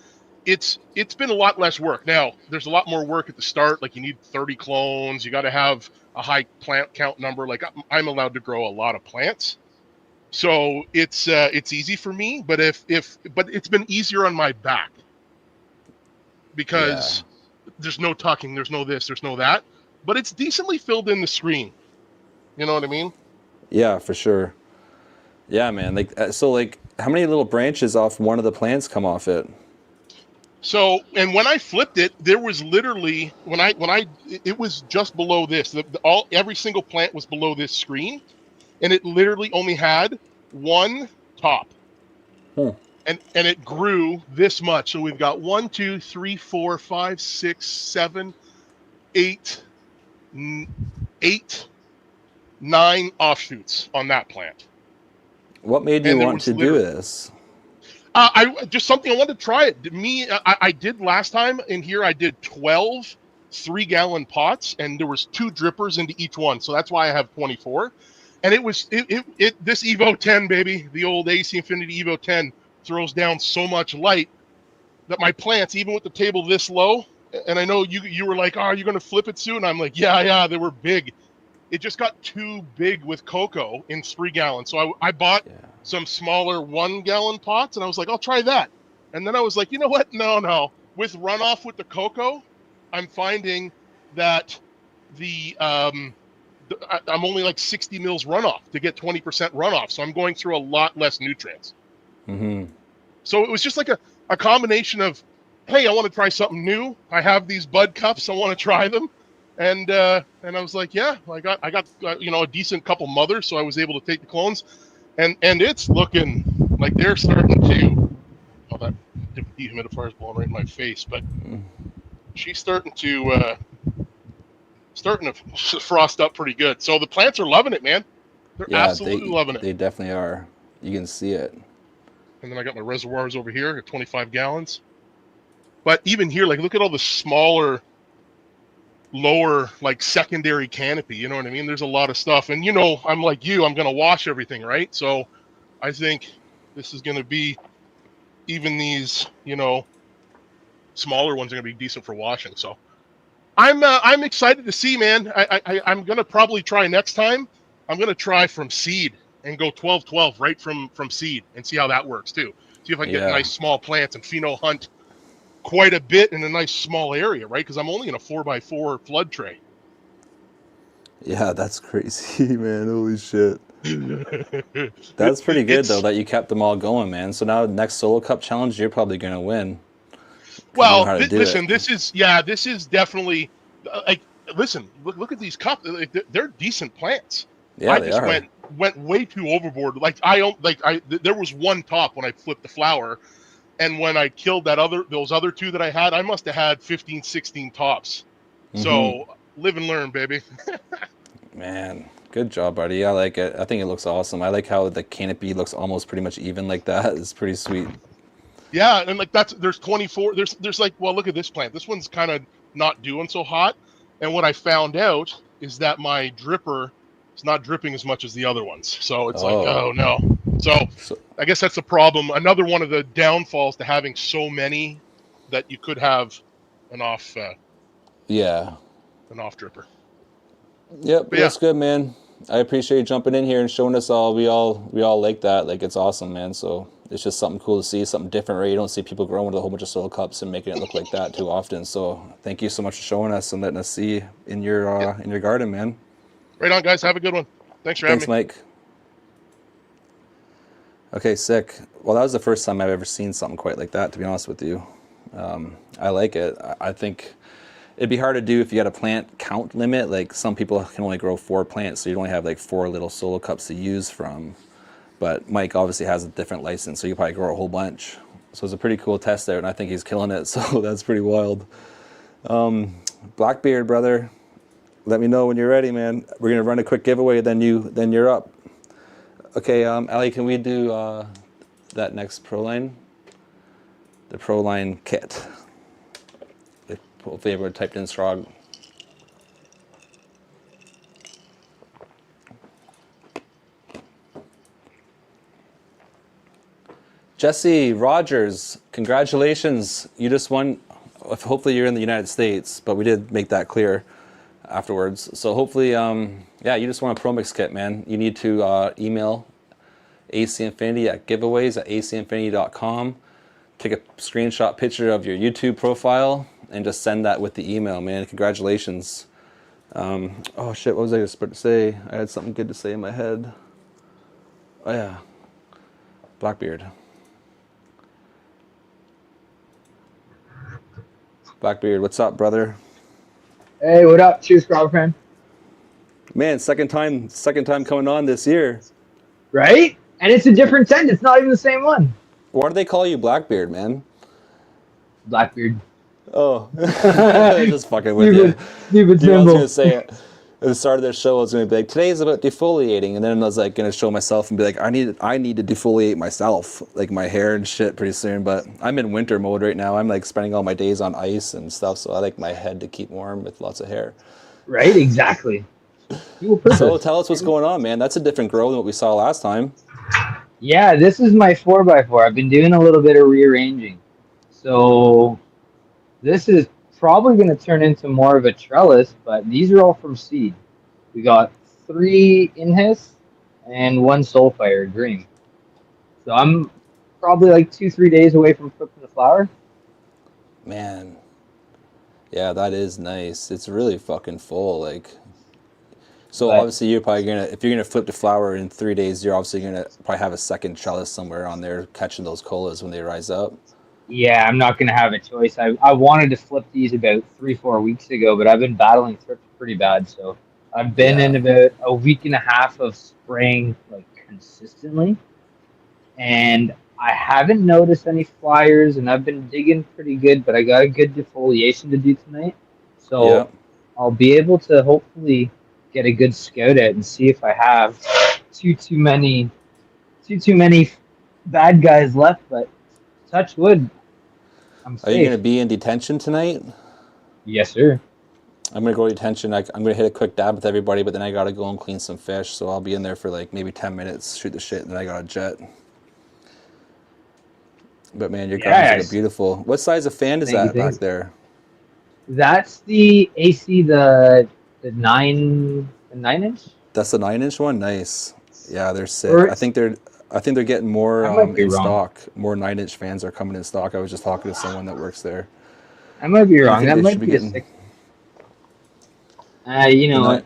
it's been a lot less work. Now, there's a lot more work at the start. Like, you need 30 clones. You got to have a high plant count number. Like, I'm allowed to grow a lot of plants. So it's easy for me, but but it's been easier on my back because there's no tucking, there's no this, there's no that, but it's decently filled in the screen. You know what I mean? Yeah, for sure. Yeah, man. Like, so, like, how many little branches off one of the plants come off it? So, and when I flipped it, there was literally it was just below this. Every single plant was below this screen, and it literally only had one top. And it grew this much. So we've got 1, 2, 3, 4, 5, 6, 7, 8, 9 offshoots on that plant. What made you want to do this? I just something I wanted to try it. I did last time in here. I did 12 3-gallon pots, and there was 2 drippers into each one. So that's why I have 24. And it was this Evo 10, baby, the old AC Infinity Evo 10 throws down so much light that my plants, even with the table this low, and I know you were like, oh, you're going to flip it soon. I'm like, yeah, they were big. It just got too big with cocoa in 3 gallons. So I bought some smaller 1-gallon pots, and I was like, I'll try that. And then I was like, you know what? No. With runoff with the cocoa, I'm finding that I'm only like 60 mils runoff to get 20% runoff. So I'm going through a lot less nutrients. Mm-hmm. So it was just like a combination of, hey, I want to try something new. I have these bud cups. I want to try them. And I was like, yeah, I got a decent couple mothers, so I was able to take the clones, and it's looking like they're starting to. Oh, that dehumidifier's blowing right in my face, but she's starting to frost up pretty good. So the plants are loving it, man. They're absolutely loving it. They definitely are. You can see it. And then I got my reservoirs over here at 25 gallons. But even here, like, look at all the smaller, lower, like, secondary canopy. You know what I mean? There's a lot of stuff. And, I'm like you. I'm going to wash everything, right? So I think this is going to be, even these, smaller ones are going to be decent for washing. So I'm excited to see, man. I'm going to probably try next time. I'm going to try from seed and go 12-12 right from seed and see how that works too. See if I can get nice small plants and pheno hunt quite a bit in a nice small area, right? Because I'm only in a 4x4 flood tray. Yeah, that's crazy, man. Holy shit. That's pretty good, though, that you kept them all going, man. So now next Solo Cup challenge, you're probably going to win. Well, listen, this is definitely, listen, look at these cups. They're decent plants. Yeah, they just went way too overboard. There was one top when I flipped the flower, and when I killed those other 2 that I had, I must have had 15, 16 tops. Mm-hmm. So live and learn, baby. Man, good job, buddy. I like it. I think it looks awesome. I like how the canopy looks almost pretty much even like that. It's pretty sweet. Yeah, and there's 24. There's like, well, look at this plant. This one's kind of not doing so hot. And what I found out is that my dripper is not dripping as much as the other ones. So it's like, oh no. So I guess that's the problem. Another one of the downfalls to having so many that you could have an off. An off dripper. Yep, that's good, man. I appreciate you jumping in here and showing us all. We all like that. Like, it's awesome, man. So it's just something cool to see, something different, right? You don't see people growing with a whole bunch of Solo Cups and making it look like that too often. So thank you so much for showing us and letting us see in your garden, man. Right on, guys. Have a good one. Thanks for having me. Thanks, Mike. Okay, sick. Well, that was the first time I've ever seen something quite like that, to be honest with you. I like it. I think it'd be hard to do if you had a plant count limit. Like, some people can only grow 4 plants, so you'd only have like 4 little Solo Cups to use from. But Mike obviously has a different license, so you probably grow a whole bunch. So it's a pretty cool test there, and I think he's killing it, so that's pretty wild. Blackbeard, brother, let me know when you're ready, man. We're going to run a quick giveaway, then you're up. Okay, Ali, can we do that next Proline? The Proline kit. Hopefully everyone typed in Scrog. Jesse Rogers, congratulations. You just won. Hopefully you're in the United States, but we did make that clear afterwards. So hopefully, you just won a ProMix kit, man. You need to email AC Infinity at giveaways at acinfinity.com. Take a screenshot picture of your YouTube profile and just send that with the email, man. Congratulations. Oh shit, what was I supposed to say? I had something good to say in my head. Oh yeah, Blackbeard. Blackbeard, what's up, brother? Hey, what up? Cheers, Scrog fan. Man, second time coming on this year. Right? And it's a different tent. It's not even the same one. Why do they call you Blackbeard, man? Blackbeard. Oh, just fucking with you. Stupid Dude, I was symbol. gonna say at the start of their show, I was gonna be like, today's about defoliating, and then I was like gonna show myself and be like, I need to defoliate myself, like my hair and shit, pretty soon. But I'm in winter mode right now. I'm like spending all my days on ice and stuff, so I like my head to keep warm with lots of hair. Right? Exactly. So tell us what's going on, man. That's a different grow than what we saw last time. Yeah, this is my 4x4. I've been doing a little bit of rearranging. So this is probably going to turn into more of a trellis, but these are all from seed. We got 3 Inhis and 1 Soulfire green. So I'm probably like 2-3 days away from flipping the flower. Man, yeah, that is nice. It's really fucking full, like. So But- obviously you're probably gonna, if you're gonna flip the flower in 3 days, you're obviously gonna probably have a second trellis somewhere on there catching those colas when they rise up. Yeah, I'm not going to have a choice. I wanted to flip these about 3-4 weeks ago, but I've been battling thrips pretty bad. So I've been in about a week and a half of spraying like consistently, and I haven't noticed any flyers, and I've been digging pretty good. But I got a good defoliation to do tonight, so Yeah. I'll be able to hopefully get a good scout out and see if I have too many bad guys left. But touch wood, I'm safe. Are you gonna be in detention tonight? Yes, sir. I'm gonna go to detention. I'm gonna hit a quick dab with everybody, but then I gotta go and clean some fish. So I'll be in there for like maybe 10 minutes, shoot the shit, and then I got a jet. But man, your grounds look beautiful. What size of fan is that back there? That's the AC, the 9-inch. That's the 9-inch one. Nice. Yeah, they're sick. Or- I think they're getting more I might be in wrong. stock. More 9-inch fans are coming in stock. I was just talking to someone that works there. I might be wrong. think That they might should be be a getting- 6. You know what?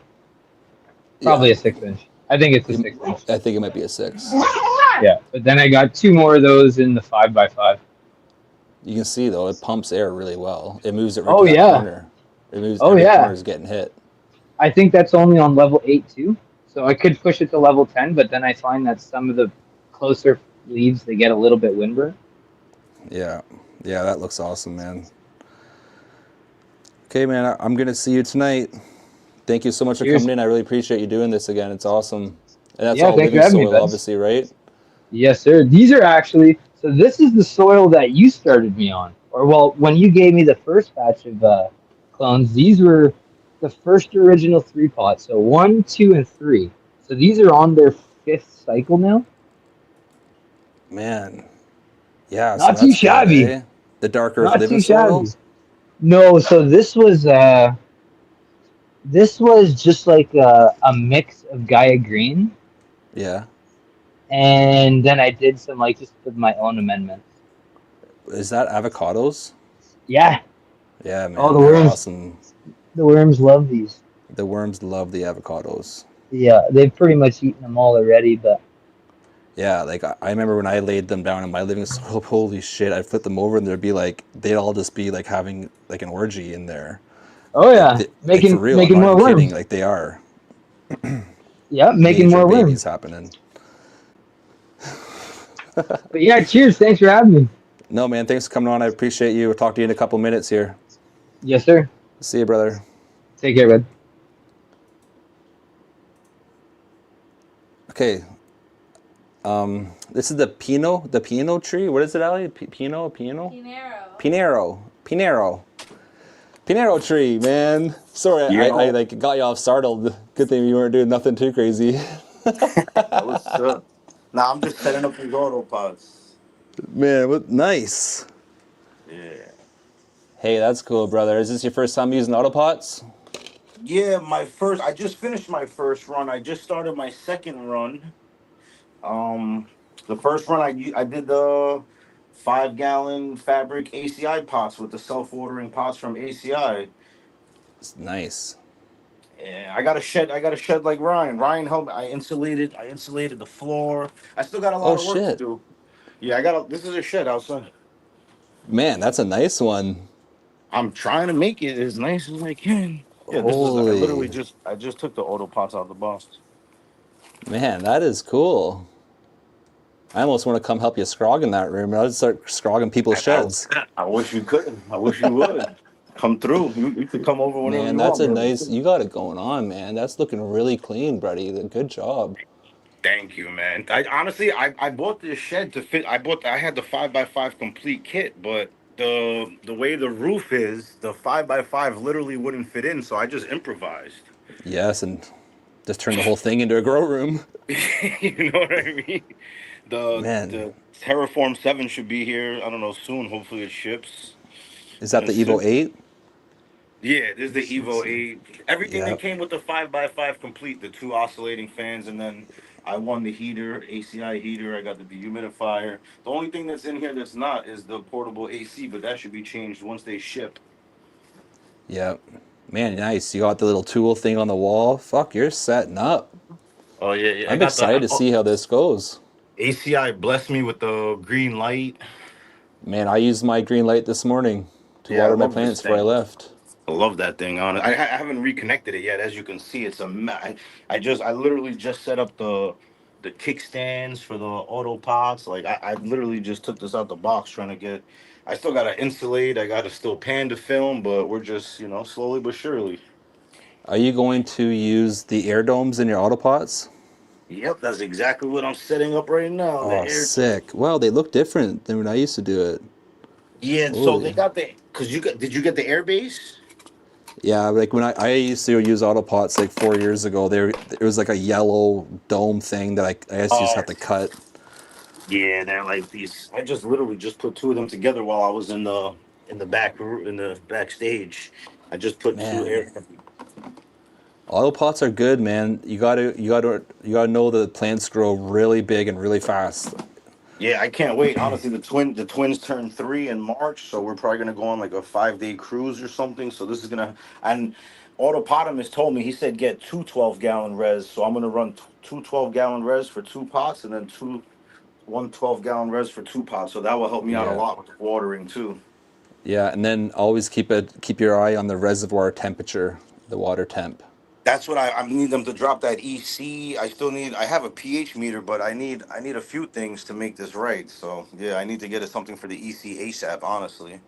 Probably a 6-inch. I think it's a 6-inch. I think it might be a 6. Yeah, but then I got 2 more of those in the 5x5. You can see though, it pumps air really well. It moves it right Oh, to that yeah. corner. It moves. Oh, every yeah. corner's getting hit. I think that's only on level 8 too. So I could push it to level 10, but then I find that some of the closer leaves, they get a little bit windburn. Yeah, yeah, that looks awesome, man. Okay, man, I'm gonna see you tonight. Thank you so much for Cheers. coming in. I really appreciate you doing this again. It's awesome. And that's Yeah, all thanks for living having me, soil, bud. obviously, right? Yes, sir. These are actually, so this is the soil that you started me on. Or, well, when you gave me the first batch of clones, these were the first original 3 pots. So 1, 2, and 3. So these are on their 5th cycle now. Man, yeah. Not so too that's good, shabby. eh? The dark earth Not living too soil. shabby. No, so this was just like a mix of Gaia Green. Yeah. And then I did some, like, just with my own amendments. Is that avocados? Yeah, Yeah, man. Oh, the they're worms. awesome. the worms love these. The worms love the avocados. Yeah, they've pretty much eaten them all already, but Yeah, like I remember when I laid them down in my living soil, holy shit, I'd flip them over and there'd be like, they'd all just be like having like an orgy in there. oh yeah, Like, making for real, making I'm more not even worms. kidding, like they are. Yeah, making Major more babies worms. happening. But yeah, cheers. Thanks for having me. No, man, thanks for coming on. I appreciate you. We'll talk to you in a couple minutes here. Yes, sir. See you, brother. Take care, bud. Okay. This is the Pinot tree. What is it, Ali? Pinot? Pinero. Pinero tree, man. Sorry, I like got you off startled. Good thing you weren't doing nothing too crazy. What's up? Nah, I'm just setting up these autopods. Man, what nice. Yeah. Hey, that's cool, brother. Is this your first time using autopots? Yeah, I just finished my first run. I just started my second run. The first run I did the 5-gallon fabric ACI pots with the self-watering pots from ACI. It's nice. Yeah, I got a shed. I got a shed like Ryan. Ryan helped. I insulated. I insulated the floor. I still got a lot Oh of work to shit, do. Yeah, I got. This is a shed outside. man, that's a nice one. I'm trying to make it as nice as I can. Yeah, this is. I literally Holy just. I just took the auto pots out of the box. man, that is cool. I almost want to come help you scrog in that room. I'll start scrogging people's sheds. I wish you could. I wish you would come through. You could come over whenever Man, you that's want. a Brother. nice. You got it going on, man. That's looking really clean, buddy. Good job. Thank you, man. I honestly, I bought this shed to fit. I had the 5x5 complete kit, but the way the roof is, the 5x5 literally wouldn't fit in, so I just improvised. Yes, and just turn the whole thing into a grow room. You know what I mean? Man, The Terraform 7 should be here. I don't know, soon. Hopefully it ships. is that And the Evo 8? Yeah, there's the Evo 8. Everything Yeah. that came with the 5x5 complete, the 2 oscillating fans, and then I won the heater, ACI heater. I got the dehumidifier. The only thing that's in here that's not is the portable AC, but that should be changed once they ship. Yep. Man, nice. You got the little tool thing on the wall. Fuck, you're setting up. Oh yeah. I'm excited to see how this goes. ACI blessed me with the green light. Man, I used my green light this morning to Yeah, I water my love this plants before I thing. left. I love that thing on it. I haven't reconnected it yet. As you can see, it's I literally just set up the kickstands for the auto pots. Like I literally just took this out the box trying to get. I still gotta insulate. I gotta still pan to film, but we're just slowly but surely. Are you going to use the air domes in your autopots? Yep, that's exactly what I'm setting up right now. The Oh, air. sick. Wow, they look different than when I used to do it. Yeah, so they Holy. got did you get the air base? Yeah, like when I used to use autopots like 4 years ago, it was like a yellow dome thing that I used to just Oh, have to cut. yeah, they're like these. I just literally just put 2 of them together while I was in the backstage. I just put 2 Man, air. autopots are good, man. You gotta know the plants grow really big and really fast. Yeah, I can't wait. Honestly, the twins turn 3 in March, so we're probably gonna go on like a 5-day cruise or something. So this is gonna and Autopotamus told me, he said get 2 12-gallon res. So I'm gonna run 2 12-gallon res for 2 pots and then 1 12-gallon res for 2 pots. So that will help me out a Yeah. lot with the watering too. Yeah, and then always keep your eye on the reservoir temperature, the water temp. That's what I need them to drop that EC. I have a pH meter, but I need a few things to make this right. So yeah, I need to get something for the EC ASAP, honestly.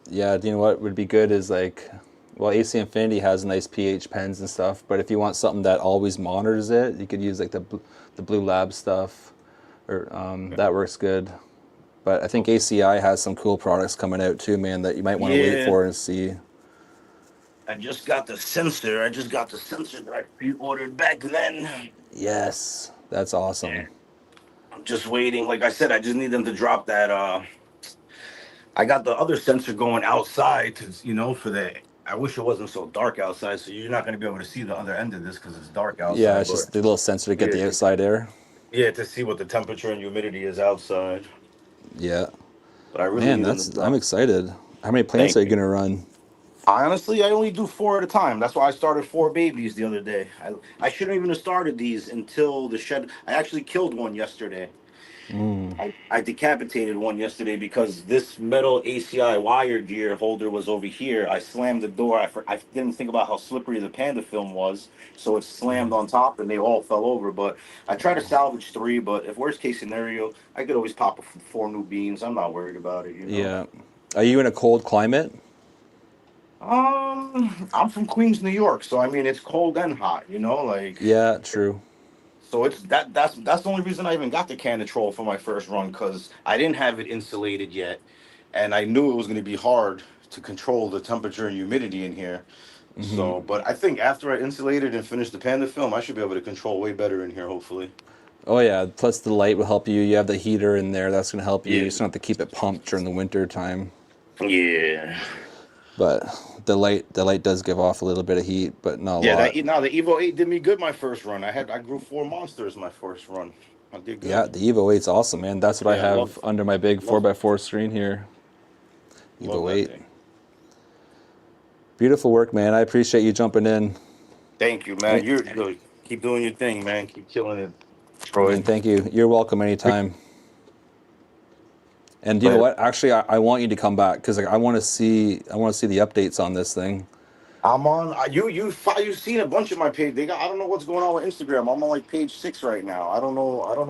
Yeah, you know what would be good is like, well, AC Infinity has nice pH pens and stuff, but if you want something that always monitors it, you could use like the Blue Lab stuff, or that works good. But I think ACI has some cool products coming out too, man, that you might want to wait Yeah. for and see. I just got the sensor. That I pre-ordered back then. Yes, that's awesome. Yeah. I'm just waiting. Like I said, I just need them to drop that. I got the other sensor going outside for the. I wish it wasn't so dark outside, so you're not going to be able to see the other end of this because it's dark outside. Yeah, it's just the little sensor to get the outside air. Yeah, to see what the temperature and humidity is outside. Yeah. But I really Man, need them to drop. I'm excited. How many plants Thank are you gonna run? Honestly, I only do 4 at a time. That's why I started 4 babies the other day. I shouldn't even have started these until the shed. I actually killed one yesterday. I decapitated one yesterday because this metal ACI wire gear holder was over here. I slammed the door. I didn't think about how slippery the Panda film was, so it slammed on top and they all fell over. But I tried to salvage 3, but if worst case scenario, I could always pop 4 new beans. I'm not worried about it. Yeah. Are you in a cold climate? I'm from Queens, New York, so I mean it's cold and hot, like. Yeah, true. So it's that's the only reason I even got the Canatrol for my first run, because I didn't have it insulated yet, and I knew it was going to be hard to control the temperature and humidity in here. So, but I think after I insulated and finished the Panda film, I should be able to control way better in here, hopefully. Oh yeah, plus the light will help you. You have the heater in there, that's going to help you. Yeah. You just don't have to keep it pumped during the winter time. Yeah. But the light does give off a little bit of heat, but not a lot. The Evo 8 did me good my first run. I grew 4 monsters my first run. I did good. Yeah, the Evo 8's awesome, man. That's what I Yeah, have under my big 4x4 screen here. love Evo that 8. thing. Beautiful work, man. I appreciate you jumping in. Thank you, man. You're good. Keep doing your thing, man. Keep killing it, Troy. Man, thank you. You're welcome anytime. And you know what? Actually, I want you to come back because like, I want to see the updates on this thing. I'm on. You've seen a bunch of my page. I don't know what's going on with Instagram. I'm on like page 6 right now. I don't know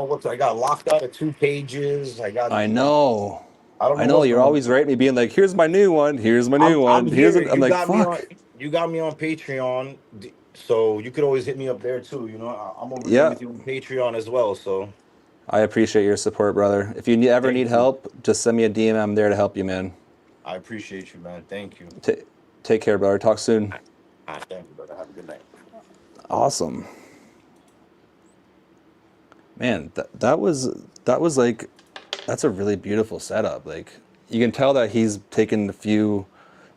what. I got locked out of 2 pages. I know. I don't know. I know. What's You're going always on. writing me, being like, "Here's my new one. Here's my new one. I'm here. I'm like, fuck. You got me on Patreon, so you could always hit me up there too. You know, I'm over here with you on Patreon as well. So I appreciate your support, brother. If you ever need help, just send me a DM. I'm there to help you, man. I appreciate you, man. Thank you. Take care, brother. Talk soon. Thank you, brother. Have a good night. Awesome. Man, that was like, that's a really beautiful setup. Like, you can tell that he's taken a few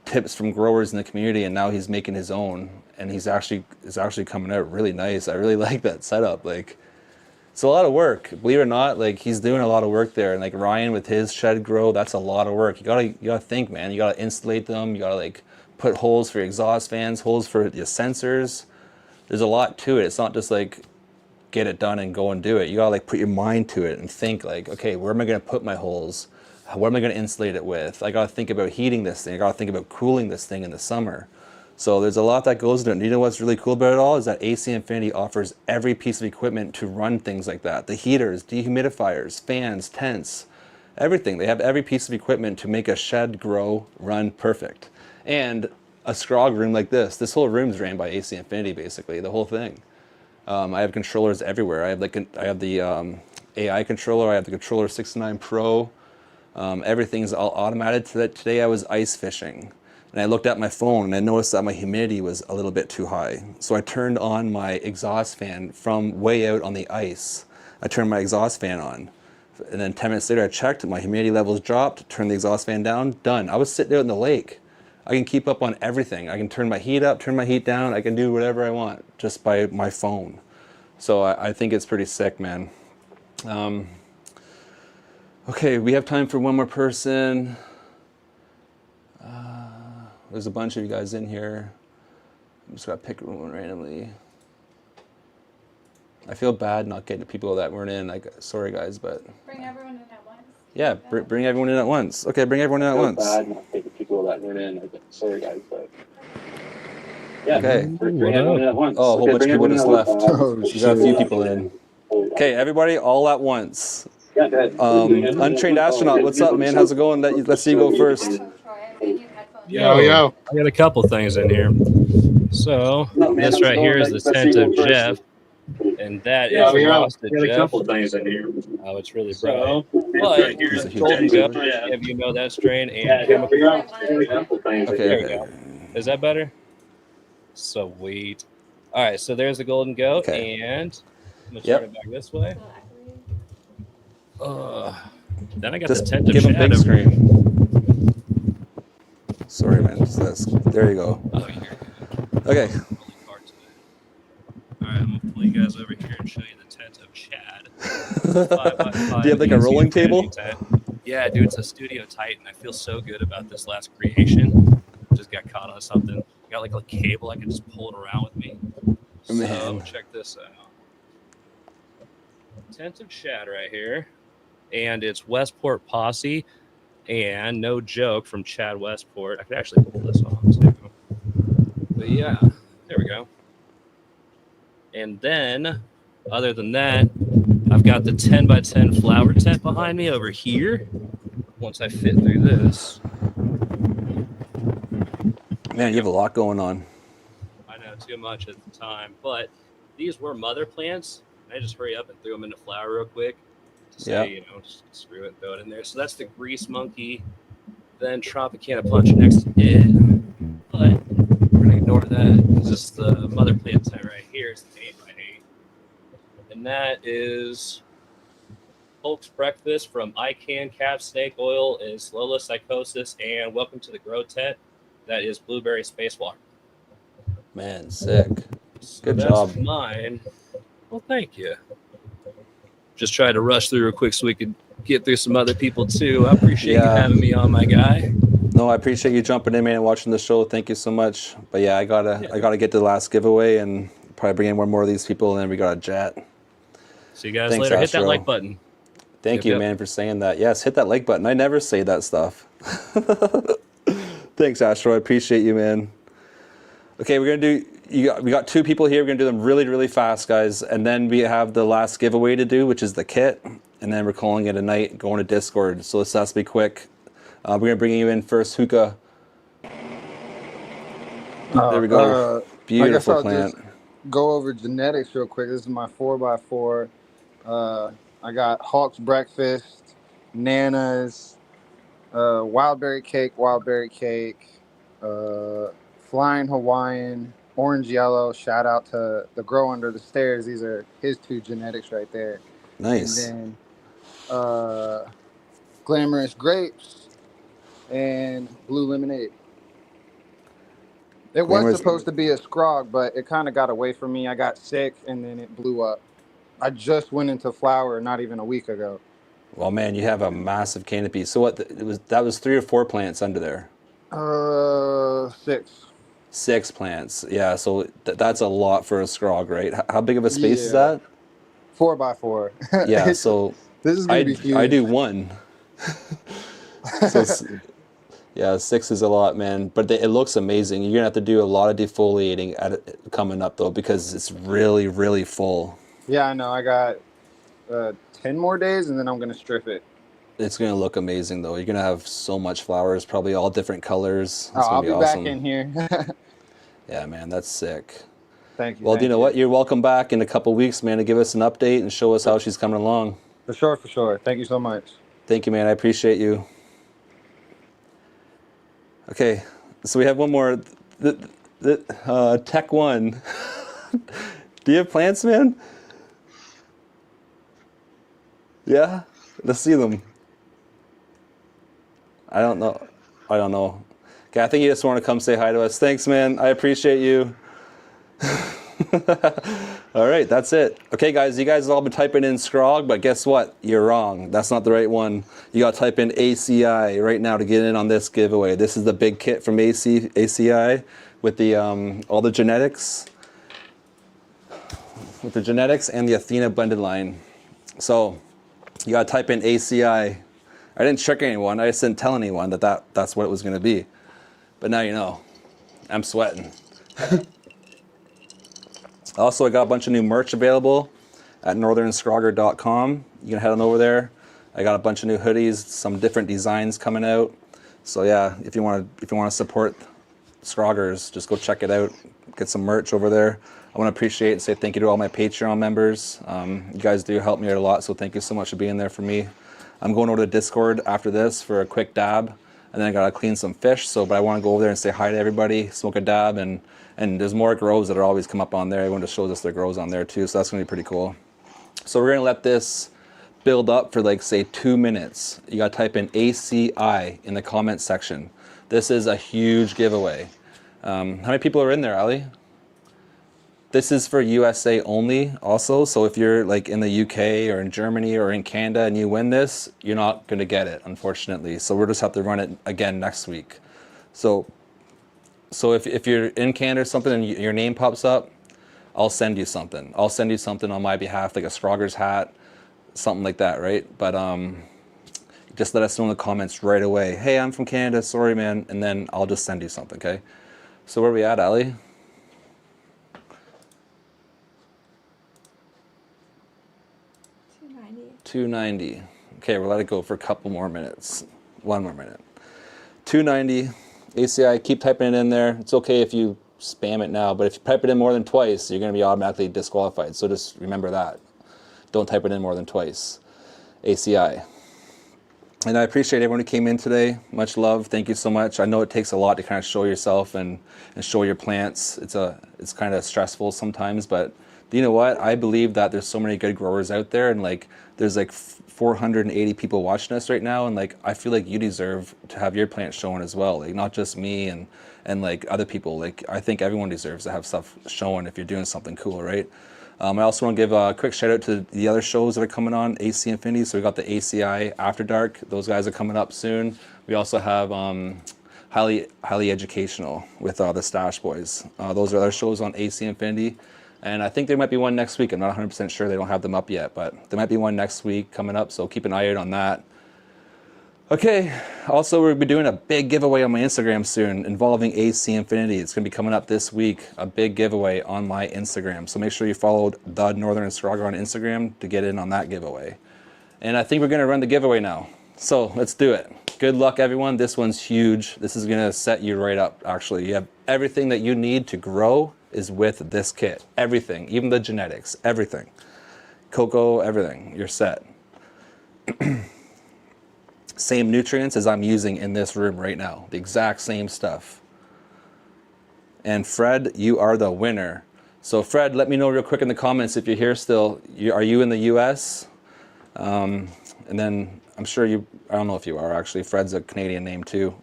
tips from growers in the community and now he's making his own, and it's actually coming out really nice. I really like that setup. Like, it's a lot of work, believe it or not. Like, he's doing a lot of work there, and like Ryan with his shed grow, that's a lot of work. You gotta think, man. You gotta insulate them. You gotta like put holes for your exhaust fans, holes for your sensors. There's a lot to it. It's not just like get it done and go and do it. You gotta like put your mind to it and think like, okay, where am I gonna put my holes? What am I gonna insulate it with? I gotta think about heating this thing. I gotta think about cooling this thing in the summer. So there's a lot that goes into it. And you know what's really cool about it all is that AC Infinity offers every piece of equipment to run things like that. The heaters, dehumidifiers, fans, tents, everything. They have every piece of equipment to make a shed grow run perfect. And a Scrog room like this. This whole room's ran by AC Infinity, basically, the whole thing. I have controllers everywhere. I have the AI controller. I have the controller 69 Pro. Everything's all automated. Today I was ice fishing, and I looked at my phone and I noticed that my humidity was a little bit too high. So I turned on my exhaust fan from way out on the ice. I turned my exhaust fan on, and then 10 minutes later I checked. My humidity levels dropped. Turned the exhaust fan down. Done. I was sitting out in the lake. I can keep up on everything. I can turn my heat up, turn my heat down. I can do whatever I want just by my phone. So I think it's pretty sick, man. Okay, we have time for one more person. There's a bunch of you guys in here. I'm just gonna pick one randomly. I feel bad not getting to people that weren't in. Like, sorry guys, but Bring everyone in at once. yeah, bring everyone in at once. Okay, bring everyone in at once. Bad not getting people that weren't in. Like, sorry guys, but yeah. Okay. Bring everyone in at once. Oh, a whole bunch of people just left. We We got a few people in. Okay, everybody, all at once. Yeah, go ahead. Untrained astronaut, what's up, man? How's it going? Let's see you go first. Troy, I made you headphones. Yo, I got a couple things in here. So this right here is the tent of Jeff, and that is frosted got a Jeff. couple things in here. Oh, it's really bright. But Here's a huge Golden tent. Goat, if you know that strain, and Yeah, chemical. a couple things. Okay, There we okay. go. Is that better? Sweet. All right, so there's the Golden Goat, Okay. and I'm gonna turn it back this way. Then I got Just the tent of give them Chad big over here. screen. Sorry, man. There you go. Oh, you're good. Okay. All right, I'm gonna pull you guys over here and show you the tent of Chad. 5x5 Do you have like a AC rolling Infinity table? tent. Yeah, dude, it's a Studio Titan. I feel so good about this last creation. Just got caught on something. Got like a cable I can just pull it around with me. So Man. check this out. Tent of Chad right here, and it's Westport Posse, and no joke from Chad Westport. I could actually pull this off too. But yeah, there we go. And then, other than that, I've got the 10x10 flower tent behind me over here. Once I fit through this, Man, you have a lot going on. I know too much at the time, but these were mother plants. And I just hurry up and threw them into flower real quick to say, Yeah. you know, just screw it and throw it in there. So that's the Grease Monkey, then Tropicana Punch next to it. But we're gonna ignore that. It's just the mother plant tent right here. It's the 8x8, and that is Hulk's Breakfast from ICANN, Cap Snake Oil, is Lola Psychosis, and Welcome to the Grow Tent. That is Blueberry Spacewalk. Man, sick. So Good that's job. mine. Well, thank you. just tried to rush through real quick so we could get through some other people too. I appreciate you Yeah. having me on, my guy. No, I appreciate you jumping in, man, and watching the show. Thank you so much. But yeah, I gotta get to the last giveaway and probably bring in one more of these people, and then we got a jet. See you guys Thanks, later. Hit Astro. that like button. Thank Yep, you, yep. man, for saying that. Yes, hit that like button. I never say that stuff. Thanks, Astro. I appreciate you, man. Okay, we're gonna do. We got 2 people here. We're gonna do them really, really fast, guys, and then we have the last giveaway to do, which is the kit, and then we're calling it a night. Going to Discord. So this has to be quick. We're gonna bring you in first, Hookah. There we go. Beautiful I'll plant. just go over genetics real quick. This is my 4x4. I got Hawk's Breakfast, Nana's, Wildberry Cake, Flying Hawaiian, Orange Yellow. Shout out to the Grow Under the Stairs. These are his 2 genetics right there. Nice. And then Glamorous Grapes and Blue Lemonade. It was supposed to be a Scrog, but it kind of got away from me. I got sick, and then it blew up. I just went into flower not even a week ago. Well, man, you have a massive canopy. So what? That was 3 or 4 plants under there. 6. 6 plants. Yeah. So that's a lot for a Scrog, right? How big of a space is that? 4x4. Yeah. So this is gonna be huge. I do 1. So yeah, 6 is a lot, man. But it looks amazing. You're gonna have to do a lot of defoliating coming up though, because it's really, really full. Yeah, I know. I got 10 more days, and then I'm gonna strip it. It's gonna look amazing though. You're gonna have so much flowers, probably all different colors. It's I'll gonna be awesome. back in here. Yeah, man, that's sick. Thank you. Well, thank you know what? You're welcome back in a couple weeks, man, to give us an update and show us how she's coming along. For sure, for sure. Thank you so much. Thank you, man. I appreciate you. Okay, so we have one more. Tech 1. Do you have plants, man? Yeah? Let's see them. I don't know. Okay, I think you just want to come say hi to us. Thanks, man. I appreciate you. All right, that's it. Okay, guys, you guys have all been typing in Scrog, but guess what? You're wrong. That's not the right one. You got to type in ACI right now to get in on this giveaway. This is the big kit from ACI with the all the genetics. With the genetics and the Athena blended line. So you got to type in ACI. I didn't trick anyone. I just didn't tell anyone that's what it was going to be. But now you know. I'm sweating. Also, I got a bunch of new merch available at northernscrogger.com. You can head on over there. I got a bunch of new hoodies, some different designs coming out. So yeah, if you want to support Scroggers, just go check it out. Get some merch over there. I want to appreciate and say thank you to all my Patreon members. You guys do help me out a lot, so thank you so much for being there for me. I'm going over to Discord after this for a quick dab, and then I gotta clean some fish. But I want to go over there and say hi to everybody, smoke a dab, and there's more grows that are always come up on there. Everyone just shows us their grows on there too, so that's gonna be pretty cool. So we're gonna let this build up for like say 2 minutes. You gotta type in ACI in the comments section. This is a huge giveaway. How many people are in there, Ali? This is for USA only also, so if you're like in the UK or in Germany or in Canada and you win this, you're not gonna get it, unfortunately. So we'll just have to run it again next week. So if you're in Canada or something and your name pops up, I'll send you something. I'll send you something on my behalf, like a Scrogger's hat, something like that, right? But just let us know in the comments right away. Hey, I'm from Canada, sorry man, and then I'll just send you something, okay? So where are we at, Ali? 290. Okay, we'll let it go for a couple more minutes. 1 more minute. 290. ACI, keep typing it in there. It's okay if you spam it now, but if you type it in more than twice, you're going to be automatically disqualified. So just remember that. Don't type it in more than twice. ACI. And I appreciate everyone who came in today. Much love. Thank you so much. I know it takes a lot to kind of show yourself and show your plants. It's kind of stressful sometimes, but you know what? I believe that there's so many good growers out there, and like there's like 480 people watching us right now, and like I feel like you deserve to have your plants shown as well. Like not just me and like other people. Like I think everyone deserves to have stuff shown if you're doing something cool, right? I also want to give a quick shout out to the other shows that are coming on AC Infinity. So we got the ACI After Dark. Those guys are coming up soon. We also have highly educational with the Stash Boys. Those are other shows on AC Infinity. And I think there might be one next week. I'm not 100% sure. They don't have them up yet, but there might be one next week coming up. So keep an eye out on that. Okay, also we'll be doing a big giveaway on my Instagram soon involving AC Infinity. It's going to be coming up this week, a big giveaway on my Instagram. So make sure you followed the Northern Scrogger on Instagram to get in on that giveaway. And I think we're going to run the giveaway now. So let's do it. Good luck, everyone. This one's huge. This is going to set you right up, actually. You have everything that you need to grow is with this kit. Everything, even the genetics, everything. Cocoa, everything. You're set. Same nutrients as I'm using in this room right now. The exact same stuff. And Fred, you are the winner. So Fred, let me know real quick in the comments if you're here still. Are you in the US? And then I'm sure I don't know if you are actually. Fred's a Canadian name too.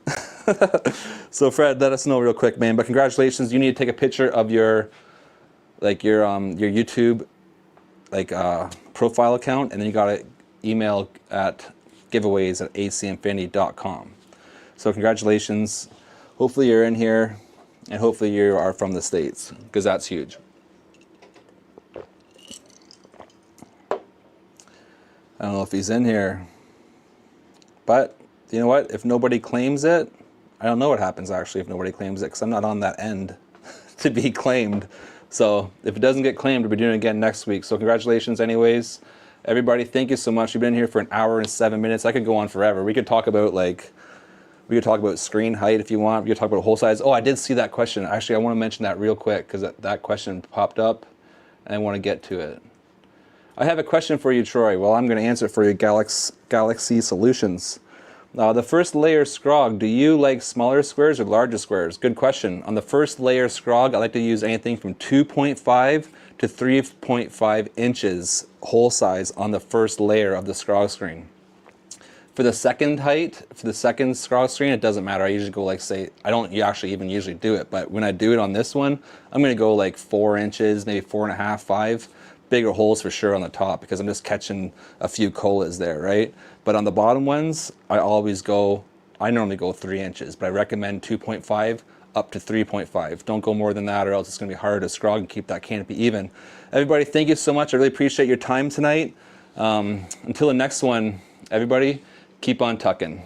So Fred, let us know real quick, man. But congratulations. You need to take a picture of your YouTube profile account, and then you got to email at giveaways@acinfinity.com. So congratulations. Hopefully you're in here, and hopefully you are from the States, because that's huge. I don't know if he's in here, but you know what? If nobody claims it, I don't know what happens actually if nobody claims it, because I'm not on that end to be claimed. So if it doesn't get claimed, we'll be doing it again next week. So congratulations anyways. Everybody, thank you so much. You've been here for 1 hour and 7 minutes. I could go on forever. We could talk about screen height if you want. We could talk about hole size. Oh, I did see that question. Actually, I want to mention that real quick because that question popped up and I want to get to it. I have a question for you, Troy. Well, I'm going to answer it for you, Galaxy Solutions. The first layer Scrog, do you like smaller squares or larger squares? Good question. On the first layer Scrog, I like to use anything from 2.5 to 3.5 inches hole size on the first layer of the Scrog screen. For the second height, for the second Scrog screen, it doesn't matter. I usually go like, say, I don't actually even usually do it, but when I do it on this one, I'm going to go like 4 inches, maybe 4.5, 5. Bigger holes for sure on the top because I'm just catching a few colas there, right? But on the bottom ones, I normally go 3 inches, but I recommend 2.5 up to 3.5. Don't go more than that or else it's going to be harder to Scrog and keep that canopy even. Everybody, thank you so much. I really appreciate your time tonight. Until the next one, everybody, keep on tucking.